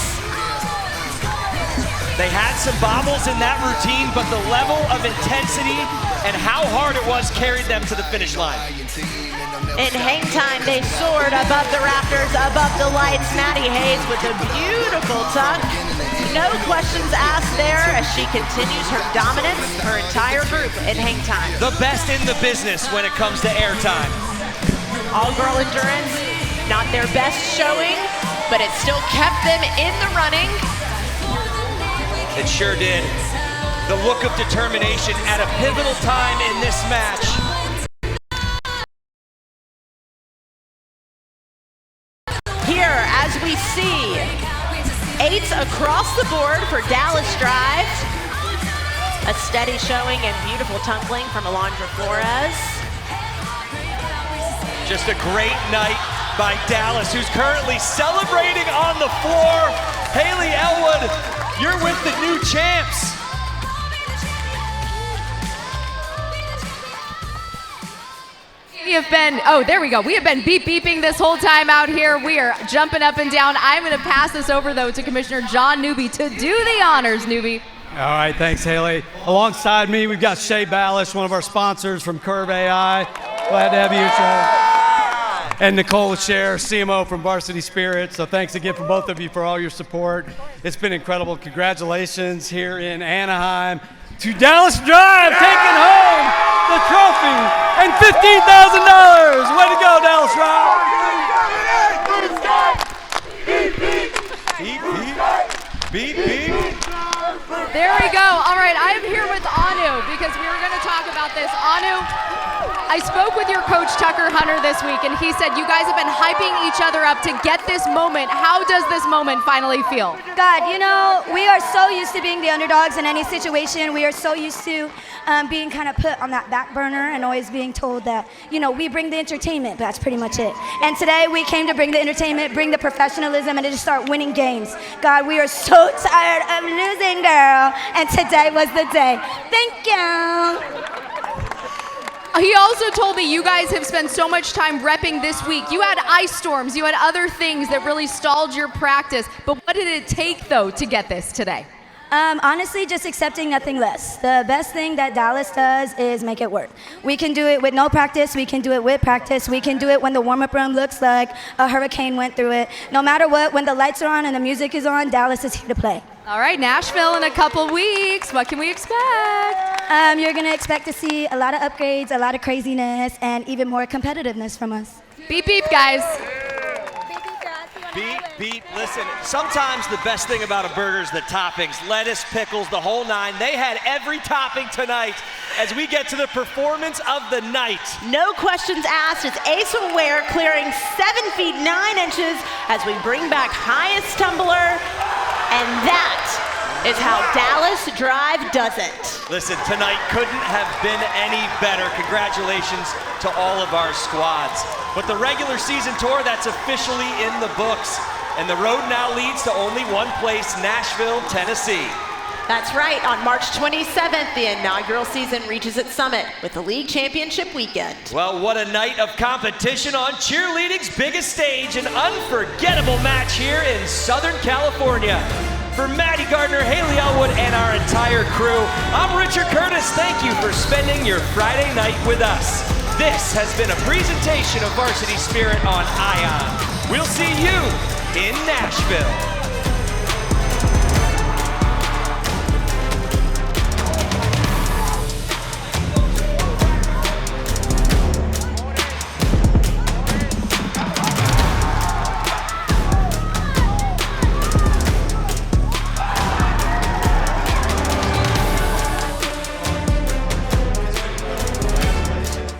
They had some bobbles in that routine, but the level of intensity and how hard it was carried them to the finish line. In hang time, they soared above the rafters, above the lights. Maddie Hayes with a beautiful tuck. No questions asked there as she continues her dominance, her entire group in hang time. The best in the business when it comes to airtime. All-girl endurance, not their best showing, but it still kept them in the running. It sure did. The look of determination at a pivotal time in this match. Here, as we see 8s across the board for Dallas Drive. A steady showing and beautiful tumbling from Alondra Flores. Just a great night by Dallas, who's currently celebrating on the floor. Haley Elwood, you're with the new champs. We have been, there we go. We have been beeping this whole time out here. We are jumping up and down. I'm going to pass this over, though, to Commissioner John Newby to do the honors, Newby. All right, thanks, Haley. Alongside me, we've got Shay Ballish, one of our sponsors from Curve AI. Glad to have you, Shay. And Nicole Scher, CMO from Varsity Spirit. So thanks again for both of you for all your support. It's been incredible. Congratulations here in Anaheim to Dallas Drive, taking home the trophy and $15,000. Way to go, Dallas Drive. Beep, beep. There we go. All right, I'm here with Anu because we were going to talk about this. Anu, I spoke with your coach, Tucker Hunter, this week, and he said you guys have been hyping each other up to get this moment. How does this moment finally feel? God, you know, we are so used to being the underdogs in any situation. We are so used to being kind of put on that back burner and always being told that, you know, we bring the entertainment. That's pretty much it. And today we came to bring the entertainment, bring the professionalism, and to just start winning games. God, we are so tired of losing, girl. And today was the day. Thank you. He also told me you guys have spent so much time repping this week. You had ice storms, you had other things that really stalled your practice. But what did it take, though, to get this today? Honestly, just accepting nothing less. The best thing that Dallas does is make it work. We can do it with no practice. We can do it with practice. We can do it when the warm-up room looks like a hurricane went through it. No matter what, when the lights are on and the music is on, Dallas is here to play. All right, Nashville in a couple weeks. What can we expect? You're going to expect to see a lot of upgrades, a lot of craziness, and even more competitiveness from us. Beep, beep, guys. Beep, beep. Listen, sometimes the best thing about a burger is the toppings. Lettuce, pickles, the whole nine. They had every topping tonight as we get to the performance of the night. No questions asked. It's Asa Ware clearing 7 feet 9 inches as we bring back Highest Tumbler. And that is how Dallas Drive does it. Listen, tonight couldn't have been any better. Congratulations to all of our squads. But the regular season tour, that's officially in the books. And the road now leads to only one place, Nashville, Tennessee. That's right. On March 27th, the inaugural season reaches its summit with the league championship weekend. Well, what a night of competition on cheerleading's biggest stage. An unforgettable match here in Southern California. For Maddie Gardner, Haley Elwood, and our entire crew, I'm Richard Curtis. Thank you for spending your Friday night with us. This has been a presentation of Varsity Spirit on ION. We'll see you in Nashville.